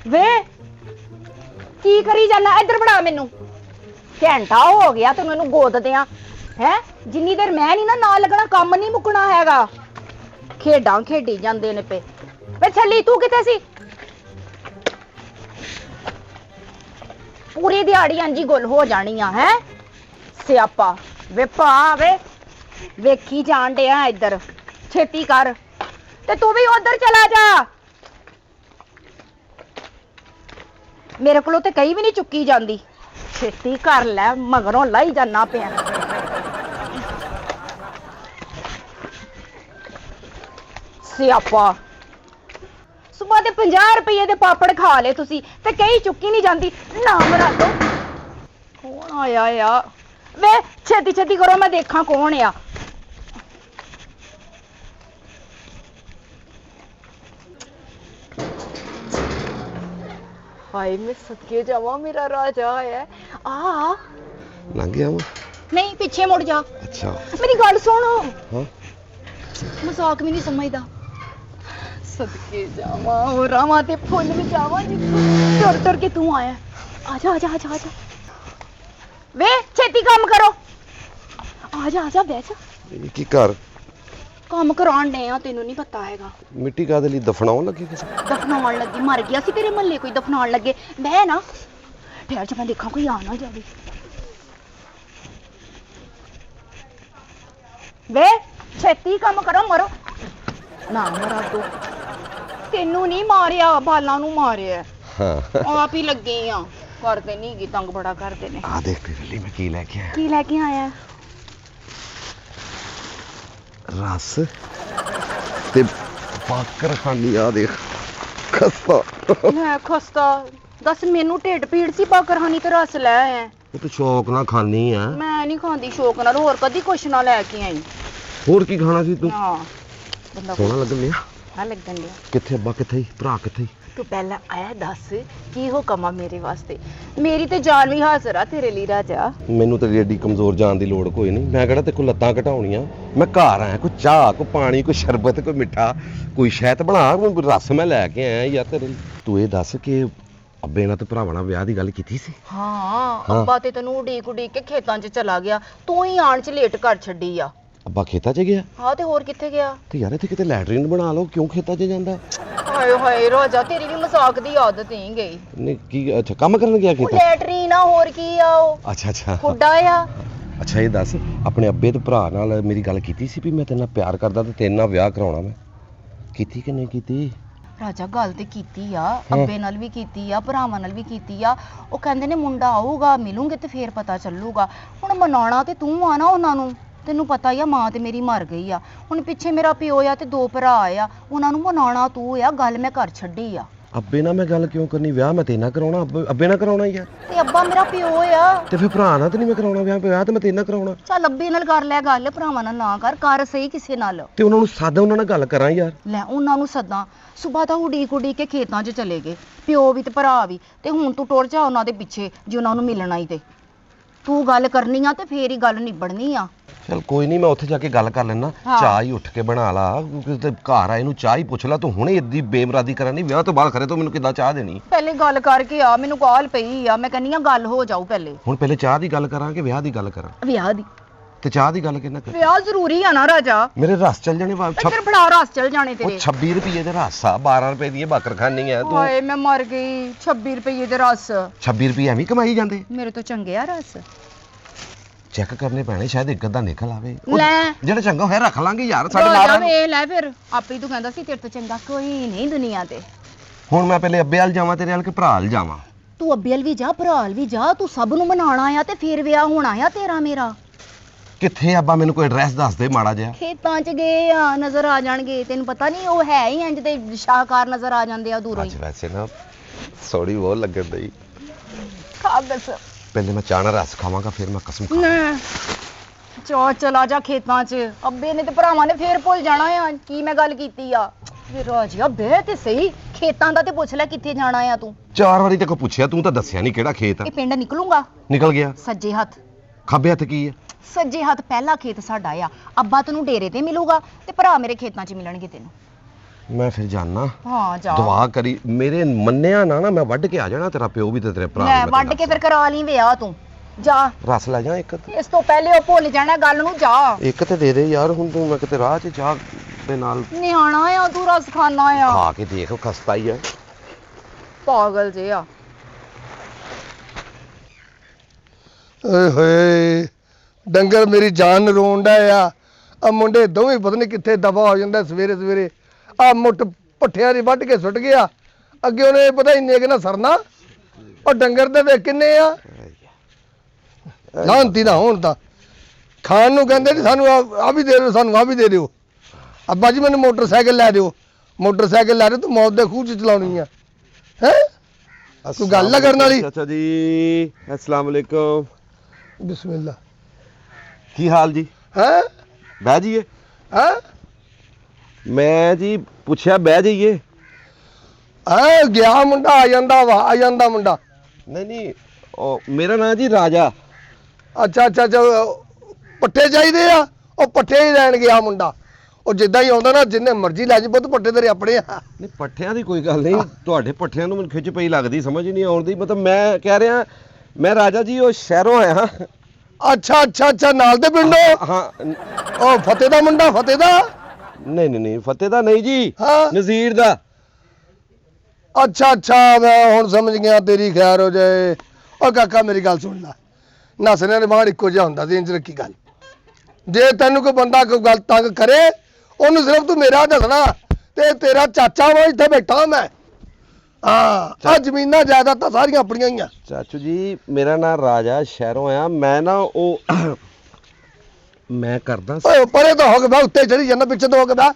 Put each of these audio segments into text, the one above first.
ਵੇ ਕੀ ਕਰੀ ਜਾਨਾ? ਇੱਧਰ ਬਣਾ ਮੈਨੂੰ। ਘੰਟਾ ਹੋ ਗਿਆ ਤੈਨੂੰ ਇਹਨੂੰ ਗੋਦਦਿਆਂ ਹੈ। ਜਿੰਨੀ ਦੇਰ ਮੈਂ ਨਹੀਂ ਨਾਲ ਲੱਗਣਾ ਕੰਮ ਨਹੀਂ ਮੁੱਕਣਾ ਹੈਗਾ। ਖੇਡਾਂ ਖੇਡੀ ਜਾਂਦੇ ਨੇ ਪੇ। ਵੇ ਛੱਲੀ ਤੂੰ ਕਿੱਥੇ ਸੀ? ਪੂਰੀ ਦਿਹਾੜੀ ਅੰਜੀ ਗੁੱਲ ਹੋ ਜਾਣੀ ਆ ਹੈ। ਸਿਆਪਾ ਵੇ ਭਾ ਵੇ ਵੇਖੀ ਜਾਣ ਡਿਆ ਇੱਧਰ। ਛੇਤੀ ਕਰ ਤੇ ਤੂੰ ਵੀ ਉਧਰ ਚਲਾ ਜਾ। ਮੇਰੇ ਕੋਲੋਂ ਤੇ ਕਈ ਵੀ ਨਹੀਂ ਚੁੱਕੀ ਜਾਂਦੀ। ਛੇਤੀ ਕਰ ਲੈ ਮਗਰੋਂ ਲਾਈ ਜਾਣਾ ਪਿਆ। ਸਿਆਪਾ ਸੁਬਾ ਦੇ 50 ਰੁਪਏ ਦੇ ਪਾਪੜ ਖਾ ਲਏ ਤੁਸੀਂ ਤੇ ਕਈ ਚੁੱਕੀ ਨਹੀਂ ਜਾਂਦੀ। ਨਾਮ ਰੱਖੋ ਕੌਣ ਆਇਆ ਆ? ਵੇ ਛੇਤੀ ਛੇਤੀ ਕਰੋ ਮੈਂ ਦੇਖਾਂ ਕੌਣ ਆ। ਹਾਏ ਮੈਂ ਸੱਕੇ ਜਾਵਾਂ ਮੇਰਾ ਰਾਜਾ ਆਇਆ ਆ। ਲੰਘ ਗਿਆ ਵਾ? ਨਹੀਂ ਪਿੱਛੇ ਮੁੜ ਜਾ। ਅੱਛਾ ਮੇਰੀ ਗੱਲ ਸੁਣ। ਹਾਂ ਮਜ਼ਾਕ ਵੀ ਨਹੀਂ ਸਮਝਦਾ। ਸਦਕੇ ਜਾਵਾਂ ਉਹ ਰਾਵਾਂ ਤੇ ਫੁੱਲ ਵੀ ਜਾਵਾਂ ਜਿੱਥੋਂ ਤੁਰ ਤੁਰ ਕੇ ਤੂੰ ਆਇਆ। ਆਜਾ ਆਜਾ ਆਜਾ ਆਜਾ ਵੇ ਛੇਤੀ ਕੰਮ ਕਰੋ। ਆਜਾ ਆਜਾ ਬਹਿ ਜਾ। ਇਹ ਕੀ ਘਰ ਕੰਮ ਕਰਾਉਣ ਡਏ ਆ ਤੈਨੂੰ ਨਹੀਂ ਪਤਾ ਹੈਗਾ। ਮਿੱਟੀ ਕਾਹਦੇ ਲਈ ਦਫਨਾਉਣ ਲੱਗੇ ਕਿਸੇ? ਦਫਨਾਉਣ ਲੱਗੀ ਮਰ ਗਿਆ ਸੀ ਤੇਰੇ ਮਹੱਲੇ ਕੋਈ ਦਫਨਾਉਣ ਲੱਗੇ। ਬਹਿ ਨਾ ਠਹਿਰ ਜਾ ਮੈਂ ਦੇਖਾਂ ਕੋਈ ਆ ਨਾ ਜਾਵੇ। ਵੇ ਛੇਤੀ ਕੰਮ ਕਰੋ ਮਰੋ ਨਾ ਮਰਾ ਦੋ। ਤੈਨੂੰ ਨਹੀਂ ਮਾਰਿਆ ਬਾਲਾਂ ਨੂੰ ਮਾਰਿਆ। ਹਾਂ ਆਪ ਹੀ ਲੱਗੇ ਆ ਕਰਦੇ ਨਹੀਂ ਗੀ ਤੰਗ ਬੜਾ ਕਰਦੇ ਨੇ। ਆ ਦੇਖ ਤੇਰੇ ਲਈ ਮੈਂ ਕੀ ਲੈ ਕੇ ਆਇਆ। ਕੀ ਲੈ ਕੇ ਆਇਆ? ਰਸ ਤੇ ਬਾਕਰ ਖਾਨੀ। ਆ ਦੇਖ ਖਸਤਾ। ਮੈਂ ਖਸਤਾ ਦੱਸ ਮੈਨੂੰ ਢਿੱਡ ਪੀੜ ਸੀ ਬਾਕਰਹਾਨੀ ਤੇ ਰਸ ਲੈ ਆਇਆ। ਉਹ ਤੇ ਸ਼ੌਕ ਨਾਲ ਖਾਨੀ ਆ। ਮੈਂ ਨਹੀਂ ਖਾਂਦੀ ਸ਼ੌਕ ਨਾਲ। ਹੋਰ ਕਦੀ ਕੁਛ ਨਾ ਲੈ ਕੇ ਆਈ। ਹੋਰ ਕੀ ਖਾਣਾ ਸੀ ਤੂੰ? ਹਾਂ ਬੰਦਾ ਸੋਹਣਾ ਲੱਗਣ ਡਿਆ। ਹਾਂ ਲੱਗਣ ਡਿਆ। ਕਿੱਥੇ ਅੱਬਾ ਕਿੱਥੇ ਭਰਾ ਕਿੱਥੇ? ਤੂੰ ਪਹਿਲਾਂ ਆਇਆ ਦੱਸ ਕੀ ਹੁਕਮ ਆ ਮੇਰੇ ਵਾਸਤੇ? ਮੇਰੀ ਤੇ ਜਾਨ ਵੀ ਹਾਜ਼ਰ ਆ ਤੇਰੇ ਲਈ ਰਾਜਾ। ਮੈਨੂੰ ਤੇ ਏਡੀ ਕਮਜ਼ੋਰ ਜਾਣ ਦੀ ਲੋੜ ਕੋਈ ਨਹੀਂ। ਮੈਂ ਕਿਹੜਾ ਤੇ ਕੋਈ ਲੱਤਾਂ ਘਟਾਉਣੀਆਂ। ਮੈਂ ਘਰ ਆਇਆ ਕੋਈ ਚਾਹ ਕੋਈ ਪਾਣੀ ਕੋਈ ਸ਼ਰਬਤ ਕੋਈ ਮਿੱਠਾ ਕੋਈ ਸ਼ਹਿਦ ਬਣਾ ਕੋਈ ਰਸ ਮੈਂ ਲੈ ਕੇ ਆਇਆ ਯਾਰ ਤੇਰੇ ਲਈ। ਤੂੰ ਇਹ ਦੱਸ ਕਿ ਅੱਬੇ ਨਾਲ ਤੇ ਭਰਾਵਾਂ ਨਾਲ ਵਿਆਹ ਦੀ ਗੱਲ ਕੀਤੀ ਸੀ? ਹਾਂ ਅੱਬਾ ਤੇ ਤੈਨੂੰ ਉਡੀਕ ਉਡੀਕ ਕੇ ਖੇਤਾਂ 'ਚ ਚਲਾ ਗਿਆ। ਤੂੰ ਹੀ ਆਣ 'ਚ ਲੇਟ ਕਰ ਛੱਡੀ ਆ। ਅੱਬਾ ਖੇਤਾਂ 'ਚ ਗਿਆ? ਹਾਂ ਤੇ ਹੋਰ ਕਿੱਥੇ ਗਿਆ? ਤੇ ਯਾਰ ਇੱਥੇ ਕਿਤੇ ਲੈਟਰਿਨ ਬਣਾ ਲਓ। ਕਿਉਂ ਖੇਤਾਂ 'ਚ ਜਾਂਦਾ? ਹਾਏ ਹਾਏ ਰਾਜਾ ਤੇਰੀ ਵੀ ਮਜ਼ਾਕ ਦੀ ਆਦਤ ਨਹੀਂ ਗਈ। ਨਹੀਂ ਕੀ ਅੱਛਾ ਕੰਮ ਕਰਨ ਗਿਆ ਉਹ ਖੇਤਾਂ? ਲੈਟਰੀਨ ਆ ਹੋਰ ਕੀ ਆ ਉਹ ਅੱਛਾ ਅੱਛਾ ਹੁੱਡਾ ਆ। ਅੱਛਾ ਇਹ ਦੱਸ ਆਪਣੇ ਅੱਬੇ ਤੇ ਭਰਾ ਨਾਲ ਮੇਰੀ ਗੱਲ ਕੀਤੀ ਸੀ ਵੀ ਮੈਂ ਤੇਰੇ ਨਾਲ ਪਿਆਰ ਕਰਦਾ ਤੇ ਤੇਰੇ ਨਾਲ ਵਿਆਹ ਕਰਾਉਣਾ। ਮੈਂ ਕੀਤੀ ਕਿ ਨਹੀਂ ਕੀਤੀ? ਰਾਜਾ ਗੱਲ ਤੇ ਕੀਤੀ ਆ ਅੱਬੇ ਨਾਲ ਵੀ ਕੀਤੀ ਆ ਭਰਾਵਾਂ ਨਾਲ ਵੀ ਕੀਤੀ ਆ। ਉਹ ਕਹਿੰਦੇ ਨੇ ਮੁੰਡਾ ਆਊਗਾ ਮਿਲੂਗੇ ਤੇ ਫੇਰ ਪਤਾ ਚੱਲੂਗਾ। ਹੁਣ ਮਨਾਉਣਾ ਤੇ ਤੂੰ ਆ ਨਾ ਉਹਨਾਂ ਨੂੰ। ਤੈਨੂੰ ਪਤਾ ਹੀ ਆ ਮਾਂ ਤੇ ਮੇਰੀ ਮਰ ਗਈ ਆ। ਹੁਣ ਪਿੱਛੇ ਮੇਰਾ ਪਿਓ ਆ ਤੇ 2 ਭਰਾ ਆ। ਉਹਨਾਂ ਨੂੰ ਮਨਾਉਣਾ ਤੂੰ ਆ। ਗੱਲ ਮੈਂ ਕਰ ਛੱਡੀ ਆ। ਅੱਬੇ ਨਾਲ ਮੈਂ ਗੱਲ ਕਿਉਂ ਕਰਨੀ? ਵਿਆਹ ਮੈਂ ਤੇਰੇ ਨਾਲ ਕਰਾਉਣਾ। ਅੱਬੇ ਨਾਲ ਕਰਾਉਣਾ ਯਾਰ। ਤੇ ਅੱਬਾ ਮੇਰਾ ਪਿਓ ਆ। ਤੇ ਫਿਰ ਭਰਾ ਨਾਲ ਤੇ ਨਹੀਂ ਮੈਂ ਕਰਾਉਣਾ ਵਿਆਹ। ਵਿਆਹ ਤੇ ਮੈਂ ਤੇਰੇ ਨਾਲ ਕਰਾਉਣਾ। ਚੱਲ ਅੱਬੇ ਨਾਲ ਕਰ ਲੈ ਗੱਲ ਭਰਾਵਾਂ ਨਾਲ ਨਾ ਕਰ ਸਹੀ ਕਿਸੇ ਨਾਲ। ਤੇ ਉਹਨਾਂ ਨੂੰ ਸਾਦਾ ਉਹਨਾਂ ਨਾਲ ਗੱਲ ਕਰਾਂ ਯਾਰ। ਲੈ ਉਹਨਾਂ ਨੂੰ ਸੱਦਾਂ। ਸੁਬਾ ਤਾਂ ਉਡੀਕ ਉਡੀਕ ਕੇ ਖੇਤਾਂ 'ਚ ਚਲੇ ਗਏ ਪਿਓ ਵੀ ਤੇ ਭਰਾ ਵੀ। ਤੇ ਹੁਣ ਤੂੰ ਟੁਰ ਜਾ ਉਹਨਾਂ ਦੇ ਪਿੱਛੇ ਜੇ ਉਹਨਾਂ ਨੂੰ ਮਿਲਣਾ ਹੀ ਤੇ ਤੂੰ ਗੱਲ ਕਰਨੀ ਆ ਤੇ ਫੇਰ ਹੀ ਗੱਲ ਨਿਬੜਨੀ ਆ। ਚਲ ਕੋਈ ਨਹੀਂ ਮੈਂ ਉੱਥੇ ਜਾ ਕੇ ਗੱਲ ਕਰ ਲੈਣਾ। ਚਾਹ ਹੀ ਉੱਠ ਕੇ ਬਣਾ ਲਾ। ਤੇ ਘਰ ਆਏ ਨੂੰ ਚਾਹ ਹੀ ਪੁੱਛ ਲਾ। ਤੂੰ ਹੁਣੇ ਇੱਦੀ ਬੇਮਰਾਦੀ ਕਰਨੀ ਵਿਆਹ ਤੋਂ ਬਾਅਦ ਖਰੇ ਤੂੰ ਮੈਨੂੰ ਕਿੱਦਾਂ ਚਾਹ ਦੇਣੀ? ਪਹਿਲੇ ਗੱਲ ਕਰਕੇ ਆ। ਮੈਨੂੰ ਕਾਲ ਪਈ ਆ। ਮੈਂ ਕਹਿੰਨੀ ਆ ਗੱਲ ਹੋ ਜਾਊ ਪਹਿਲੇ। ਹੁਣ ਪਹਿਲੇ ਚਾਹ ਦੀ ਗੱਲ ਕਰਾਂ ਕਿ ਵਿਆਹ ਦੀ ਗੱਲ ਕਰਾਂ? ਵਿਆਹ ਦੀ। ਤੇ ਚਾਹ ਦੀ ਗੱਲ ਕਿੰਨਾ ਕਰ? ਵਿਆਹ ਜ਼ਰੂਰੀ ਆ ਨਾ ਰਾਜਾ। ਮੇਰੇ ਰਸ ਚੱਲ ਜਾਣੇ। ਫਿਰ ਫੜਾ ਰਸ ਚਲ ਜਾਣੇ ਉਹ ਤੇਰੇ। 26 ਰੁਪਏ ਦੇ ਰਸ ਆ 12 ਰੁਪਏ ਦੀ ਇਹ ਬਾਕਰ ਖਾਨੀ ਆ ਤੂੰ। ਹਾਏ ਮੈਂ ਮਰ ਗਈ। 26 ਰੁਪਏ ਦੇ ਰਸ 26 ਰੁਪਏ ਐਵੇਂ ਕਮਾਈ ਜਾਂਦੇ। ਮੇਰੇ ਤੋਂ ਚੰਗੇ ਆ ਰਸ। ਚੈੱਕ ਕਰਨੇ ਪੈਣੇ ਸ਼ਾਇਦ ਇੱਕ ਅੱਧਾ ਨਿਕਲ ਆਵੇ। ਲੈ ਜਿਹੜਾ ਚੰਗਾ ਹੋਇਆ ਰੱਖ ਲਾਂਗੇ ਯਾਰ। ਸਾਡੇ ਰਾਜਾ ਨਾਲ ਵੇਖ ਲੈ ਫਿਰ ਆਪੇ ਹੀ ਤੂੰ ਕਹਿੰਦਾ ਸੀ ਤੇਰੇ ਤੋਂ ਚੰਗਾ ਕੋਈ ਨਹੀਂ ਦੁਨੀਆ ਤੇ। ਹੁਣ ਮੈਂ ਪਹਿਲੇ ਅੱਬੇ ਵੱਲ ਜਾਵਾਂ ਤੇਰੇ ਵੱਲ ਕਿ ਭਰਾ ਵੱਲ ਜਾਵਾਂ? ਤੂੰ ਅੱਬੇ ਵੱਲ ਵੀ ਜਾ ਭਰਾ ਵੱਲ ਵੀ ਜਾ। ਤੂੰ ਸਭ ਨੂੰ ਮਨਾਉਣਾ ਆ ਤੇ ਫਿਰ ਵਿਆਹ ਹੋਣਾ ਆ ਤੇਰਾ ਮੇਰਾ। ਕਿੱਥੇ ਅੱਬਾ ਮੈਨੂੰ ਕੋਈ ਐਡਰੈਸ ਦੱਸ ਦੇ ਮਾੜਾ ਜਿਹਾ। ਖੇਤਾਂ 'ਚ ਗਏ ਆ ਨਜ਼ਰ ਆ ਜਾਣਗੇ। ਤੈਨੂੰ ਪਤਾ ਨਹੀਂ ਉਹ ਹੈ ਹੀ ਇੰਜ ਤੇ ਸ਼ਾਹਕਾਰ ਨਜ਼ਰ ਆ ਜਾਂਦੇ ਆ ਦੂਰੋਂ ਹੀ। ਅੱਜ ਵੈਸੇ ਨਾ ਸੋੜੀ ਬਹੁਤ ਲੱਗਣ ਦਈ। ਖਾ ਬਸ ਪਹਿਲੇ ਮੈਂ ਚਾਹ ਨਾਲ ਰਸ ਖਾਵਾਂਗਾ ਫਿਰ ਮੈਂ ਕਸਮ ਖਾ। ਨਾ ਚੋ ਚਲਾ ਜਾ ਖੇਤਾਂ 'ਚ। ਅੱਬੇ ਨੇ ਤੇ ਭਰਾਵਾਂ ਨੇ ਫੇਰ ਭੁੱਲ ਜਾਣਾ ਆ ਕੀ ਮੈਂ ਗੱਲ ਕੀਤੀ ਆ। ਵੇ ਰਾਜਿਆ ਬਹਿ ਤੇ ਸਹੀ। ਖੇਤਾਂ ਦਾ ਤੇ ਪੁੱਛ ਲੈ ਕਿੱਥੇ ਜਾਣਾ ਆ ਤੂੰ? 4 ਵਾਰੀ ਤੇ ਕੋ ਪੁੱਛਿਆ ਤੂੰ ਤਾਂ ਦੱਸਿਆ ਨਹੀਂ ਕਿਹੜਾ ਖੇਤ ਆ। ਇਹ ਪਿੰਡ ਨਿਕਲੂੰਗਾ ਨਿਕਲ ਗਿਆ। ਸੱਜੇ ਹੱਥ। ਖੱਬੇ ਹੱਥ ਕੀ ਹੈ? ਸੱਜੇ ਹੱਥ ਪਹਿਲਾ ਖੇਤ ਸਾਡਾ ਆ। ਅੱਬਾ ਤੈਨੂੰ ਡੇਰੇ ਤੇ ਮਿਲੂਗਾ ਤੇ ਭਰਾ ਮੇਰੇ ਖੇਤਾਂ 'ਚ ਮਿਲਣਗੇ ਤੈਨੂੰ। ਮੈਂ ਫਿਰ ਜਾਣਾ। ਹਾਂ ਜਾ। ਦੁਆ ਕਰੀ ਮੇਰੇ ਮੰਨਿਆ ਨਾ ਮੈਂ ਵੱਢ ਕੇ ਆ ਜਾਣਾ, ਤੇਰਾ ਪਿਓ ਵੀ ਤੇ ਤੇਰੇ ਭਰਾ ਲੈ ਵੱਢ ਕੇ ਫਿਰ ਕਰਾ ਲਈ ਵਿਆਹ ਤੂੰ ਜਾ। ਰਸ ਲੈ ਜਾ ਇੱਕ। ਇਸ ਤੋਂ ਪਹਿਲੇ ਉਹ ਭੁੱਲ ਜਾਣਾ ਗੱਲ ਨੂੰ, ਜਾ। ਇੱਕ ਤੇ ਦੇ ਦੇ ਯਾਰ, ਹੁਣ ਤੂੰ ਮੈਂ ਕਿਤੇ ਰਾਹ 'ਚ ਚਾਹ ਦੇ ਨਾਲ ਨਿਆਣਾ ਆ ਤੂੰ, ਰਸ ਖਾਣਾ ਆ। ਖਾ ਕੇ ਦੇਖ, ਖਸਤਾ ਹੀ ਆ। ਪਾਗਲ ਜੇ ਆ। ਓਏ ਹੋਏ ਡੰਗਰ ਮੇਰੀ ਜਾਨ ਰੋਣ ਡਿਆ ਆ ਮੁੰਡੇ ਦੋਵੇਂ ਪਤਾ ਨਹੀਂ ਕਿੱਥੇ ਦਫਾ ਹੋ ਜਾਂਦਾ ਸਵੇਰੇ ਸਵੇਰੇ। ਆ ਮੁੱਠ ਪੱਠਿਆਂ ਦੀ ਵੱਢ ਕੇ ਸੁੱਟ ਗਿਆ, ਅੱਗੇ ਉਹਨੇ ਪਤਾ ਇੰਨੇ ਕਿ ਨਾ ਸਰਨਾ। ਉਹ ਡੰਗਰ ਤੇ ਵੇਖ ਕਿੰਨੇ ਆ, ਲਾਂਤੀ ਨਾ ਹੁਣ ਤਾਂ ਖਾਣ ਨੂੰ ਕਹਿੰਦੇ ਨਹੀਂ ਸਾਨੂੰ ਆ ਵੀ ਦੇ ਦਿਓ, ਸਾਨੂੰ ਆ ਵੀ ਦੇ ਦਿਓ। ਅੱਬਾ ਜੀ ਮੈਨੂੰ ਮੋਟਰਸਾਈਕਲ ਲੈ ਦਿਓ, ਮੋਟਰਸਾਈਕਲ ਲੈ ਦਿਓ, ਤੂੰ ਮੌਤ ਦੇ ਖੂਹ 'ਚ ਚਲਾਉਣੀ ਆ ਹੈ। ਤੂੰ ਗੱਲ ਨਾ ਕਰਨ ਵਾਲੀ। ਚਾਚਾ ਜੀ अस्सलाम वालेकुम। ਬਿਸਮਿਲ੍ਲਾ। ਕੀ ਹਾਲ ਜੀ? ਹੈ ਬਹਿ ਜਾਈਏ। ਹੈ ਮੈਂ ਜੀ ਪੁੱਛਿਆ ਬਹਿ ਜਾਈਏ। ਆ ਗਿਆ ਮੁੰਡਾ, ਆ ਜਾਂਦਾ ਵਾ, ਆ ਜਾਂਦਾ ਮੁੰਡਾ। ਨਹੀਂ ਉਹ ਮੇਰਾ ਨਾਂ ਜੀ ਰਾਜਾ। ਅੱਛਾ ਅੱਛਾ ਅੱਛਾ, ਪੱਠੇ ਚਾਹੀਦੇ ਆ, ਉਹ ਪੱਠੇ ਹੀ ਲੈਣ ਗਿਆ ਮੁੰਡਾ। ਉਹ ਜਿੱਦਾਂ ਹੀ ਆਉਂਦਾ ਨਾ, ਜਿੰਨੇ ਮਰਜ਼ੀ ਲੈ ਜੀ ਪੁੱਤ, ਪੱਠੇ ਤੇਰੇ ਆਪਣੇ ਆ। ਨਹੀਂ ਪੱਠਿਆਂ ਦੀ ਕੋਈ ਗੱਲ ਨਹੀਂ, ਤੁਹਾਡੇ ਪੱਠਿਆਂ ਨੂੰ ਮੈਨੂੰ ਖਿੱਚ ਪਈ ਲੱਗਦੀ, ਸਮਝ ਨਹੀਂ ਆਉਂਦੀ। ਮਤਲਬ ਮੈਂ ਕਹਿ ਰਿਹਾ, ਮੈਂ ਰਾਜਾ ਜੀ ਉਹ ਸ਼ਹਿਰੋਂ ਆਇਆ ਹਾਂ। ਅੱਛਾ ਅੱਛਾ ਅੱਛਾ, ਨਾਲ ਦੇ ਪਿੰਡੋਂ? ਹਾਂ। ਉਹ ਫਤਿਹ ਦਾ ਮੁੰਡਾ, ਫਤਿਹ ਦਾ? ਨਹੀਂ ਫਤਿਹ ਦਾ ਨਹੀਂ ਜੀ, ਹਾਂ ਨਜ਼ੀਰ ਦਾ। ਅੱਛਾ ਅੱਛਾ, ਮੈਂ ਹੁਣ ਸਮਝ ਗਿਆ, ਤੇਰੀ ਖੈਰ ਹੋ ਜਾਏ। ਉਹ ਕਾਕਾ ਮੇਰੀ ਗੱਲ ਸੁਣ ਲੈ, ਨਸਰਿਆਂ ਦੇ ਬਾਹਰ ਇੱਕੋ ਜਿਹਾ ਹੁੰਦਾ ਸੀ, ਇੰਜ ਰੱਖੀ ਗੱਲ। ਜੇ ਤੈਨੂੰ ਕੋਈ ਬੰਦਾ ਕੋਈ ਗੱਲ ਤੰਗ ਕਰੇ, ਉਹਨੂੰ ਸਿਰਫ ਤੂੰ ਮੇਰਾ ਦੱਸਣਾ, ਤੇ ਤੇਰਾ ਚਾਚਾ ਵਾ, ਇੱਥੇ ਬੈਠਾ ਮੈਂ। ਹਾਂ, ਆ ਜ਼ਮੀਨਾਂ ਜਾਇਦਾਦਾਂ ਸਾਰੀਆਂ ਆਪਣੀਆਂ ਹੀ ਆ। ਚਾਚੂ ਜੀ ਮੇਰਾ ਨਾਮ ਰਾਜਾ, ਸ਼ਹਿਰੋਂ ਆਇਆ ਮੈਂ ਨਾ। ਉਹ ਮੈਂ ਕਰਦਾ ਓਏ ਪਰੇ ਤਾਂ ਹੋ ਗਿਆ, ਉੱਤੇ ਚੜੀ ਜਾਂਦਾ, ਪਿੱਛੇ ਤੋਂ ਹੋ ਗਿਆ।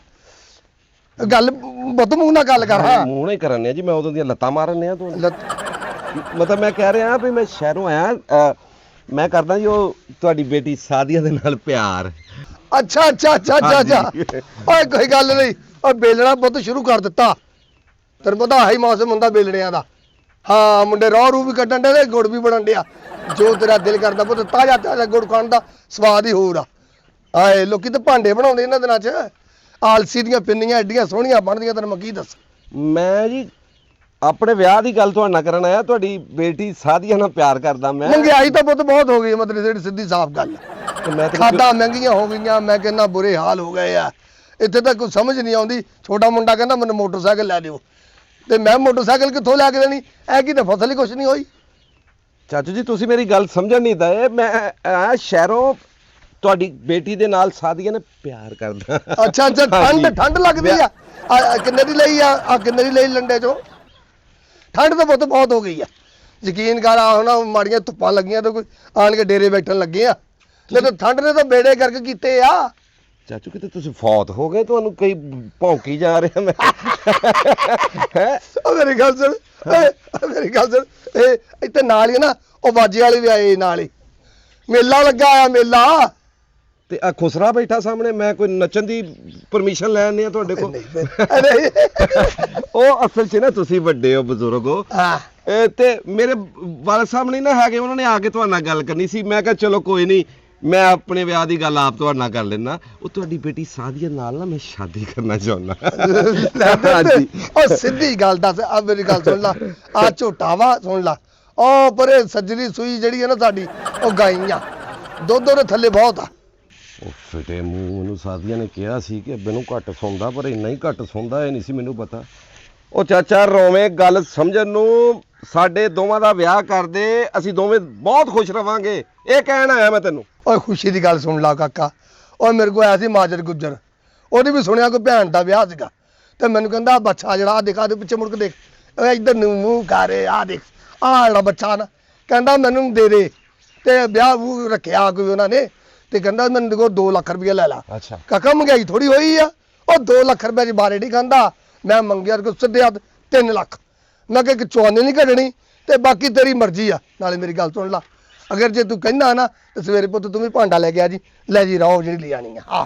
ਗੱਲ ਬਤ ਮੂੰਹ ਨਾਲ ਗੱਲ ਕਰ। ਹਾਂ ਮੂੰਹ ਨਹੀਂ ਕਰਨੇ ਜੀ, ਮੈਂ ਉਦੋਂ ਦੀਆਂ ਲੱਤਾਂ ਮਾਰਨੇ ਆ ਤੂੰ। ਲੱਤ- ਮਤਲਬ ਮੈਂ ਕਹਿ ਰਿਹਾ ਵੀ ਮੈਂ ਸ਼ਹਿਰੋਂ ਆਇਆ, ਮੈਂ ਕਰਦਾ ਜੀ ਉਹ ਤੁਹਾਡੀ ਬੇਟੀ ਸਾਦੀਆ ਦੇ ਨਾਲ ਪਿਆਰ। ਅੱਛਾ ਅੱਛਾ ਅੱਛਾ ਅੱਛਾ ਅੱਛਾ, ਓਏ ਕੋਈ ਗੱਲ ਨਹੀਂ। ਓਏ ਬੇਲਣਾ ਪੁੱਤ ਸ਼ੁਰੂ ਕਰ ਦਿੱਤਾ, ਤੈਨੂੰ ਪਤਾ ਆਹੀ ਮੌਸਮ ਹੁੰਦਾ ਬੇਲਣਿਆਂ ਦਾ। ਹਾਂ ਮੁੰਡੇ ਰਾਹ ਰੂ ਵੀ ਕੱਢਣ ਦੇ, ਗੁੜ ਵੀ ਬਣਨ ਡਿਆ। ਜੋ ਤੇਰਾ ਦਿਲ ਕਰਦਾ ਪੁੱਤ, ਤਾਜ਼ਾ ਤਾਜ਼ਾ ਗੁੜ ਖਾਣ ਦਾ ਸਵਾਦ ਹੀ ਹੋਰ ਆ। ਆਏ ਲੋਕੀ ਤਾਂ ਭਾਂਡੇ ਬਣਾਉਂਦੇ ਇਹਨਾਂ ਦਿਨਾਂ 'ਚ, ਆਲਸੀ ਦੀਆਂ ਪਿੰਨੀਆਂ ਐਡੀਆਂ ਸੋਹਣੀਆਂ ਬਣਦੀਆਂ, ਤੈਨੂੰ ਮੈਂ ਕੀ ਦੱਸ। ਮੈਂ ਜੀ ਆਪਣੇ ਵਿਆਹ ਦੀ ਗੱਲ ਤੁਹਾਡੇ ਨਾਲ ਕਰਨ ਆਇਆ, ਤੁਹਾਡੀ ਬੇਟੀ ਸਾਦੀਆ ਨਾਲ ਪਿਆਰ ਕਰਦਾ ਮੈਂ। ਮਹਿੰਗਾਈ ਤਾਂ ਪੁੱਤ ਬਹੁਤ ਹੋ ਗਈ, ਮਤਲਬ ਜਿਹੜੀ ਸਿੱਧੀ ਸਾਫ਼ ਗੱਲ ਆ। ਤੇ ਮੈਂ ਤਾਂ ਖਾਦਾਂ ਮਹਿੰਗੀਆਂ ਹੋ ਗਈਆਂ, ਮੈਂ ਕਹਿੰਦਾ ਬੁਰੇ ਹਾਲ ਹੋ ਗਏ ਆ। ਇੱਥੇ ਤਾਂ ਕੋਈ ਸਮਝ ਨਹੀਂ ਆਉਂਦੀ। ਛੋਟਾ ਮੁੰਡਾ ਕਹਿੰਦਾ ਮੈਨੂੰ ਮੋਟਰਸਾਈਕਲ ਲੈ ਦਿਓ, ਤੇ ਮੈਂ ਮੋਟਰਸਾਈਕਲ ਕਿੱਥੋਂ ਲੈ ਕੇ ਦੇਣੀ? ਐ ਕੀ ਤਾਂ ਫਸਲ ਹੀ ਕੁਛ ਨਹੀਂ ਹੋਈ। ਚਾਚੂ ਜੀ ਤੁਸੀਂ ਮੇਰੀ ਗੱਲ ਸਮਝਣ ਨਹੀਂ ਦਏ। ਮੈਂ ਆਇਆ ਸ਼ਹਿਰੋਂ, ਤੁਹਾਡੀ ਬੇਟੀ ਦੇ ਨਾਲ ਸਾਦੀਆ ਨੇ ਪਿਆਰ ਕਰਦਾ। ਅੱਛਾ ਅੱਛਾ, ਠੰਡ ਲੱਗਦੀ ਆ। ਕਿੰਨੇ ਦੀ ਲਈ ਆ ਕਿੰਨੇ ਦੀ ਲਈ ਲੰਡੇ ਚੋਂ? ਠੰਡ ਤਾਂ ਬਹੁਤ ਬਹੁਤ ਹੋ ਗਈ ਆ, ਯਕੀਨ ਕਰ। ਹੁਣ ਮਾੜੀਆਂ ਧੁੱਪਾਂ ਲੱਗੀਆਂ ਤਾਂ ਕੋਈ ਆਣ ਕੇ ਡੇਰੇ ਬੈਠਣ ਲੱਗੇ ਆ, ਨਹੀਂ ਤਾਂ ਠੰਡ ਨੇ ਤਾਂ ਬੇੜੇ ਕਰਕੇ ਕੀਤੇ ਆ। ਚਾਚੂ ਕਿਤੇ ਤੁਸੀਂ ਫੌਤ ਹੋ ਗਏ, ਤੁਹਾਨੂੰ ਕਈ ਭੌਂਕੀ ਜਾ ਰਿਹਾ ਮੈਂ। ਹੈ ਮੇਰੀ ਗੱਲ ਸੁਣ, ਮੇਰੀ ਗੱਲ ਸੁਣ, ਇਹ ਇੱਥੇ ਨਾਲ ਹੀ ਨਾ ਉਹ ਬਾਜੇ ਵਾਲੇ ਵੀ ਆਏ, ਨਾਲ ਹੀ ਮੇਲਾ ਲੱਗਾ ਆ, ਮੇਲਾ। ਤੇ ਆ ਖੁਸਰਾ ਬੈਠਾ ਸਾਹਮਣੇ, ਮੈਂ ਕੋਈ ਨੱਚਣ ਦੀ ਪਰਮਿਸ਼ਨ ਲੈਣੇ ਆ ਤੁਹਾਡੇ ਕੋਲ? ਉਹ ਅਸਲ 'ਚ ਨਾ ਤੁਸੀਂ ਵੱਡੇ ਹੋ, ਬਜ਼ੁਰਗ ਹੋ। ਹਾਂ ਤੇ ਮੇਰੇ ਵਾਲ ਸਾਹਮਣੇ ਨਾ ਹੈਗੇ, ਉਹਨਾਂ ਨੇ ਆ ਕੇ ਤੁਹਾਡੇ ਨਾਲ ਗੱਲ ਕਰਨੀ ਸੀ। ਮੈਂ ਕਿਹਾ ਚਲੋ ਕੋਈ ਨਹੀਂ, ਮੈਂ ਆਪਣੇ ਵਿਆਹ ਦੀ ਗੱਲ ਆਪ ਤੁਹਾਡੇ ਨਾਲ ਕਰ ਲੈਣਾ। ਉਹ ਤੁਹਾਡੀ ਬੇਟੀ ਸਾਦੀਆ ਨਾਲ ਨਾ ਮੈਂ ਸ਼ਾਦੀ ਕਰਨਾ ਚਾਹੁੰਦਾ। ਹਾਂਜੀ ਉਹ ਸਿੱਧੀ ਗੱਲ ਦੱਸ। ਆ ਮੇਰੀ ਗੱਲ ਸੁਣ ਲਾ, ਆ ਝੋਟਾ ਵਾ, ਸੁਣ ਲਾ। ਉਹ ਪਰੇ ਸੱਜਰੀ ਸੂਈ ਜਿਹੜੀ ਹੈ ਨਾ ਸਾਡੀ, ਉਹ ਗਾਈਆਂ ਦੁੱਧ ਉਹਦੇ ਥੱਲੇ ਬਹੁਤ ਆ। ਉਹ ਫਿਟੇ ਮੂੰਹ, ਮੈਨੂੰ ਸਾਦੀਆ ਨੇ ਕਿਹਾ ਸੀ ਕਿ ਅੱਬੇ ਨੂੰ ਘੱਟ ਸੌਂਦਾ, ਪਰ ਇੰਨਾ ਹੀ ਘੱਟ ਸੌਂਦਾ, ਇਹ ਨਹੀਂ ਸੀ ਮੈਨੂੰ ਪਤਾ। ਉਹ ਚਾਚਾ ਰੋਵੇਂ, ਗੱਲ ਸਮਝਣ ਨੂੰ। ਸਾਡੇ ਦੋਵਾਂ ਦਾ ਵਿਆਹ ਕਰਦੇ, ਅਸੀਂ ਦੋਵੇਂ ਬਹੁਤ ਖੁਸ਼ ਰਵਾਂਗੇ, ਇਹ ਕਹਿਣ ਆਇਆ ਮੈਂ ਤੈਨੂੰ। ਓਏ ਖੁਸ਼ੀ ਦੀ ਗੱਲ ਸੁਣ ਲਾ ਕਾਕਾ। ਓਏ ਮੇਰੇ ਕੋਲ ਆਇਆ ਸੀ ਮਾਜਰ ਗੁੱਜਰ, ਉਹਦੀ ਵੀ ਸੁਣਿਆ ਕੋਈ ਭੈਣ ਦਾ ਵਿਆਹ ਸੀਗਾ, ਤੇ ਮੈਨੂੰ ਕਹਿੰਦਾ ਬੱਚਾ ਜਿਹੜਾ ਆ ਦੇਖਾ ਦੇ ਪਿੱਛੇ ਮੁੜ ਕੇ ਦੇਖ, ਓਏ ਇੱਧਰ ਨੂੰ ਮੂੰਹ ਕਰ, ਆ ਦੇਖ ਆ ਜਿਹੜਾ ਬੱਚਾ ਨਾ, ਕਹਿੰਦਾ ਮੈਨੂੰ ਦੇ ਦੇ। ਤੇ ਵਿਆਹ ਵੂ ਰੱਖਿਆ ਕੋਈ ਉਹਨਾਂ ਨੇ, ਤੇ ਕਹਿੰਦਾ ਮੈਨੂੰ ਦੇਖੋ 2 ਲੱਖ ਰੁਪਇਆ ਲੈ ਲਾ। ਅੱਛਾ ਕਾਕਾ ਮਹਿੰਗਾਈ ਥੋੜੀ ਹੋਈ ਆ, ਉਹ 2 ਲੱਖ ਰੁਪਏ ਦੀ ਬਾਰੇ ਨਹੀਂ ਖਾਂਦਾ। ਮੈਂ ਮੰਗਿਆ ਕੋ ਸਿੱਧੇ ਹੱਥ 3 ਲੱਖ। ਮੈਂ ਕਿਹਾ ਕਿ ਚਵਾਨੀ ਨਹੀਂ ਕੱਢਣੀ, ਤੇ ਬਾਕੀ ਤੇਰੀ ਮਰਜ਼ੀ ਆ। ਨਾਲੇ ਮੇਰੀ ਗੱਲ ਸੁਣ ਲਾ, ਅਗਰ ਜੇ ਤੂੰ ਕਹਿੰਦਾ ਨਾ ਤੇ ਸਵੇਰੇ ਪੁੱਤ ਤੂੰ ਵੀ ਭਾਂਡਾ ਲੈ ਗਿਆ ਜੀ, ਲੈ ਜੀ ਰੌਬ ਜਿਹੜੀ ਲੈ ਆਣੀ ਆ।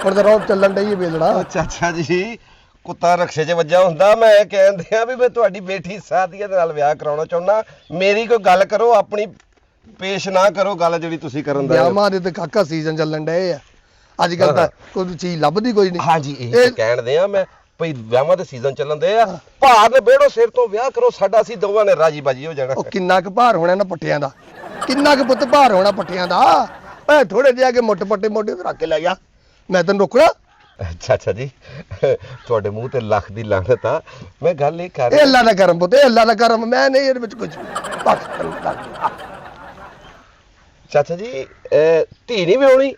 ਹੁਣ ਤਾਂ ਰੌਬ ਚੱਲਣ ਡਈ ਵੇਲਣਾ। ਚਾਚਾ ਜੀ ਕੁੱਤਾ ਰਕਸ਼ੇ 'ਚ ਵੱਜਾ ਹੁੰਦਾ। ਮੈਂ ਕਹਿੰਦੇ ਆ ਵੀ ਮੈਂ ਤੁਹਾਡੀ ਬੇਟੀ ਸਾਦੀਆ ਦੇ ਨਾਲ ਵਿਆਹ ਕਰਾਉਣਾ ਚਾਹੁੰਦਾ। ਮੇਰੀ ਕੋਈ ਗੱਲ ਕਰੋ, ਆਪਣੀ ਪੇਸ਼ ਨਾ ਕਰੋ ਗੱਲ ਜਿਹੜੀ ਤੁਸੀਂ ਕਰਨ ਦਾ। ਵਿਆਹਾਂ ਦੇ ਤੇ ਕਾਕਾ ਸੀਜ਼ਨ ਚੱਲਣ ਡਏ ਆ ਅੱਜ ਕੱਲ, ਤਾਂ ਕੋਈ ਚੀਜ਼ ਲੱਭਦੀ ਕੋਈ ਨਹੀਂ। ਹਾਂਜੀ ਇਹ ਕਹਿਣ ਦੇ ਆ ਮੈਂ। ਭਈ ਵਿਆਹਾਂ ਦੇ ਸੀਜ਼ਨ ਚੱਲਣ ਦੇ ਆ, ਭਾਰ ਨੇ ਬੇੜੋ ਸਿਰ ਤੋਂ ਵਿਆਹ ਕਰੋ ਸਾਡਾ, ਅਸੀਂ ਦੋਵਾਂ ਨੇ ਰਾਜੀ ਬਾਜੀ ਹੋ ਜਾਣਾ। ਉਹ ਕਿੰਨਾ ਕੁ ਭਾਰ ਹੋਣਾ ਨਾ ਪੱਟਿਆਂ ਦਾ, ਕਿੰਨਾ ਕੁ ਪੁੱਤ ਭਾਰ ਹੋਣਾ ਪੱਟਿਆਂ ਦਾ। ਓਏ ਥੋੜੇ ਜਿਹਾ ਕੇ ਮੋਟੇ ਪੱਟੇ ਮੋਢੇ ਤੇ ਰੱਖ ਕੇ ਲੈ ਜਾ, ਮੈਂ ਤੈਨੂੰ ਰੋਕਣਾ? ਅੱਛਾ ਜੀ, ਤੁਹਾਡੇ ਮੂੰਹ ਤੇ ਲੱਖ ਦੀ ਲਾਹਨਤ ਆ। ਮੈਂ ਗੱਲ ਇਹ ਕਰ ਇਹ ਅੱਲਾ ਦਾ ਕਰਮ ਪੁੱਤ, ਇਹ ਅੱਲਾ ਦਾ ਕਰਮ, ਮੈਂ ਨਹੀਂ ਇਹਦੇ ਵਿੱਚ ਕੁਝ ਬਸ ਕਰ। ਚਾਚਾ ਜੀ ਧੀ ਨਹੀਂ ਵਿਆਹਣੀ?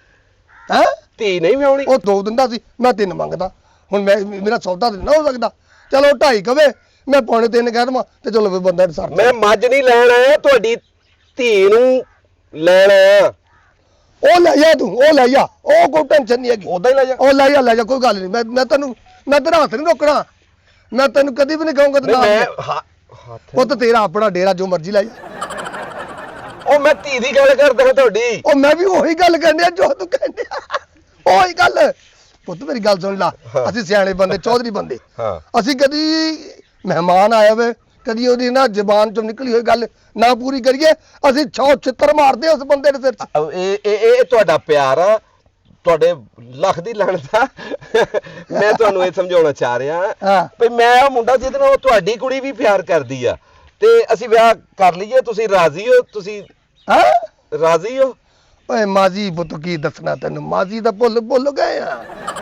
ਹੈ ਧੀ ਨਹੀਂ ਵਿਆਹਣੀ? ਉਹ 2 ਦਿੰਦਾ ਸੀ, ਮੈਂ 3 ਮੰਗਦਾ। ਹੁਣ ਮੈਂ ਮੇਰਾ ਸੌਦਾ ਤਾਂ ਨਾ ਹੋ ਸਕਦਾ। ਚਲੋ 2.5 ਕਵੇ, ਮੈਂ 2.25 ਕਹਿ ਦਵਾਂ ਤੇ ਚਲੋ ਵੀ ਬੰਦਾ ਸਰ। ਮੈਂ ਮੱਝ ਨਹੀਂ ਲੈਣ ਆਇਆ, ਤੁਹਾਡੀ ਧੀ ਨੂੰ ਲੈਣ ਆਇਆ। ਉਹ ਲੈ ਜਾ ਤੂੰ, ਉਹ ਲੈ ਜਾ, ਉਹ ਕੋਈ ਟੈਨਸ਼ਨ ਨਹੀਂ ਹੈਗੀ। ਉਦਾਂ ਹੀ ਲੈ ਜਾ। ਉਹ ਲੈ ਜਾ, ਕੋਈ ਗੱਲ ਨਹੀਂ। ਮੈਂ ਤੇਰਾ ਹੱਥ ਨਹੀਂ ਰੋਕਣਾ, ਮੈਂ ਤੈਨੂੰ ਕਦੀ ਵੀ ਨਹੀਂ ਕਹੂੰਗਾ ਨਹੀਂ, ਮੈਂ ਪੁੱਤ ਤੇਰਾ ਆਪਣਾ ਡੇਰਾ, ਜੋ ਮਰਜ਼ੀ ਲੈ ਜਾ। ਉਹ ਮੈਂ ਧੀ ਦੀ ਗੱਲ ਕਰਦਾ ਤੁਹਾਡੀ। ਉਹ ਮੈਂ ਵੀ ਉਹੀ ਗੱਲ ਕਰਨੀ ਆ ਜੋ ਤੂੰ ਕਹਿੰਦੇ ਆ, ਉਹੀ ਗੱਲ। ਪੁੱਤ ਮੇਰੀ ਗੱਲ ਸੁਣ ਲਾ, ਅਸੀਂ ਸਿਆਣੇ ਬੰਦੇ, ਚੌਧਰੀ ਬੰਦੇ, ਅਸੀਂ ਕਦੀ ਮਹਿਮਾਨ ਆਇਆ ਵੇ, ਕਦੀ ਉਹਦੀ ਨਾ ਜ਼ਬਾਨ ਚੋਂ ਨਿਕਲੀ ਹੋਈ ਗੱਲ ਨਾ ਪੂਰੀ ਕਰੀਏ, ਅਸੀਂ ਛਿੱਤਰ ਮਾਰਦੇ ਉਸ ਬੰਦੇ ਦੇ ਸਿਰ 'ਚ। ਇਹ ਤੁਹਾਡਾ ਪਿਆਰ ਆ, ਤੁਹਾਡੇ ਲੱਖ ਦੀ ਲਾਹਨਤ ਆ। ਮੈਂ ਤੁਹਾਨੂੰ ਇਹ ਸਮਝਾਉਣਾ ਚਾਹ ਰਿਹਾ ਵੀ ਮੈਂ ਉਹ ਮੁੰਡਾ ਜਿਹਦੇ ਨਾਲ ਤੁਹਾਡੀ ਕੁੜੀ ਵੀ ਪਿਆਰ ਕਰਦੀ ਆ, ਤੇ ਅਸੀਂ ਵਿਆਹ ਕਰ ਲਈਏ। ਤੁਸੀਂ ਰਾਜ਼ੀ ਹੋ? ਤੁਸੀਂ ਰਾਜ਼ੀ ਹੋ? ਓਏ ਮਾਜ਼ੀ ਪੁੱਤ ਕੀ ਦੱਸਣਾ ਤੈਨੂੰ, ਮਾਜ਼ੀ ਦਾ ਭੁੱਲ ਗਏ ਆ,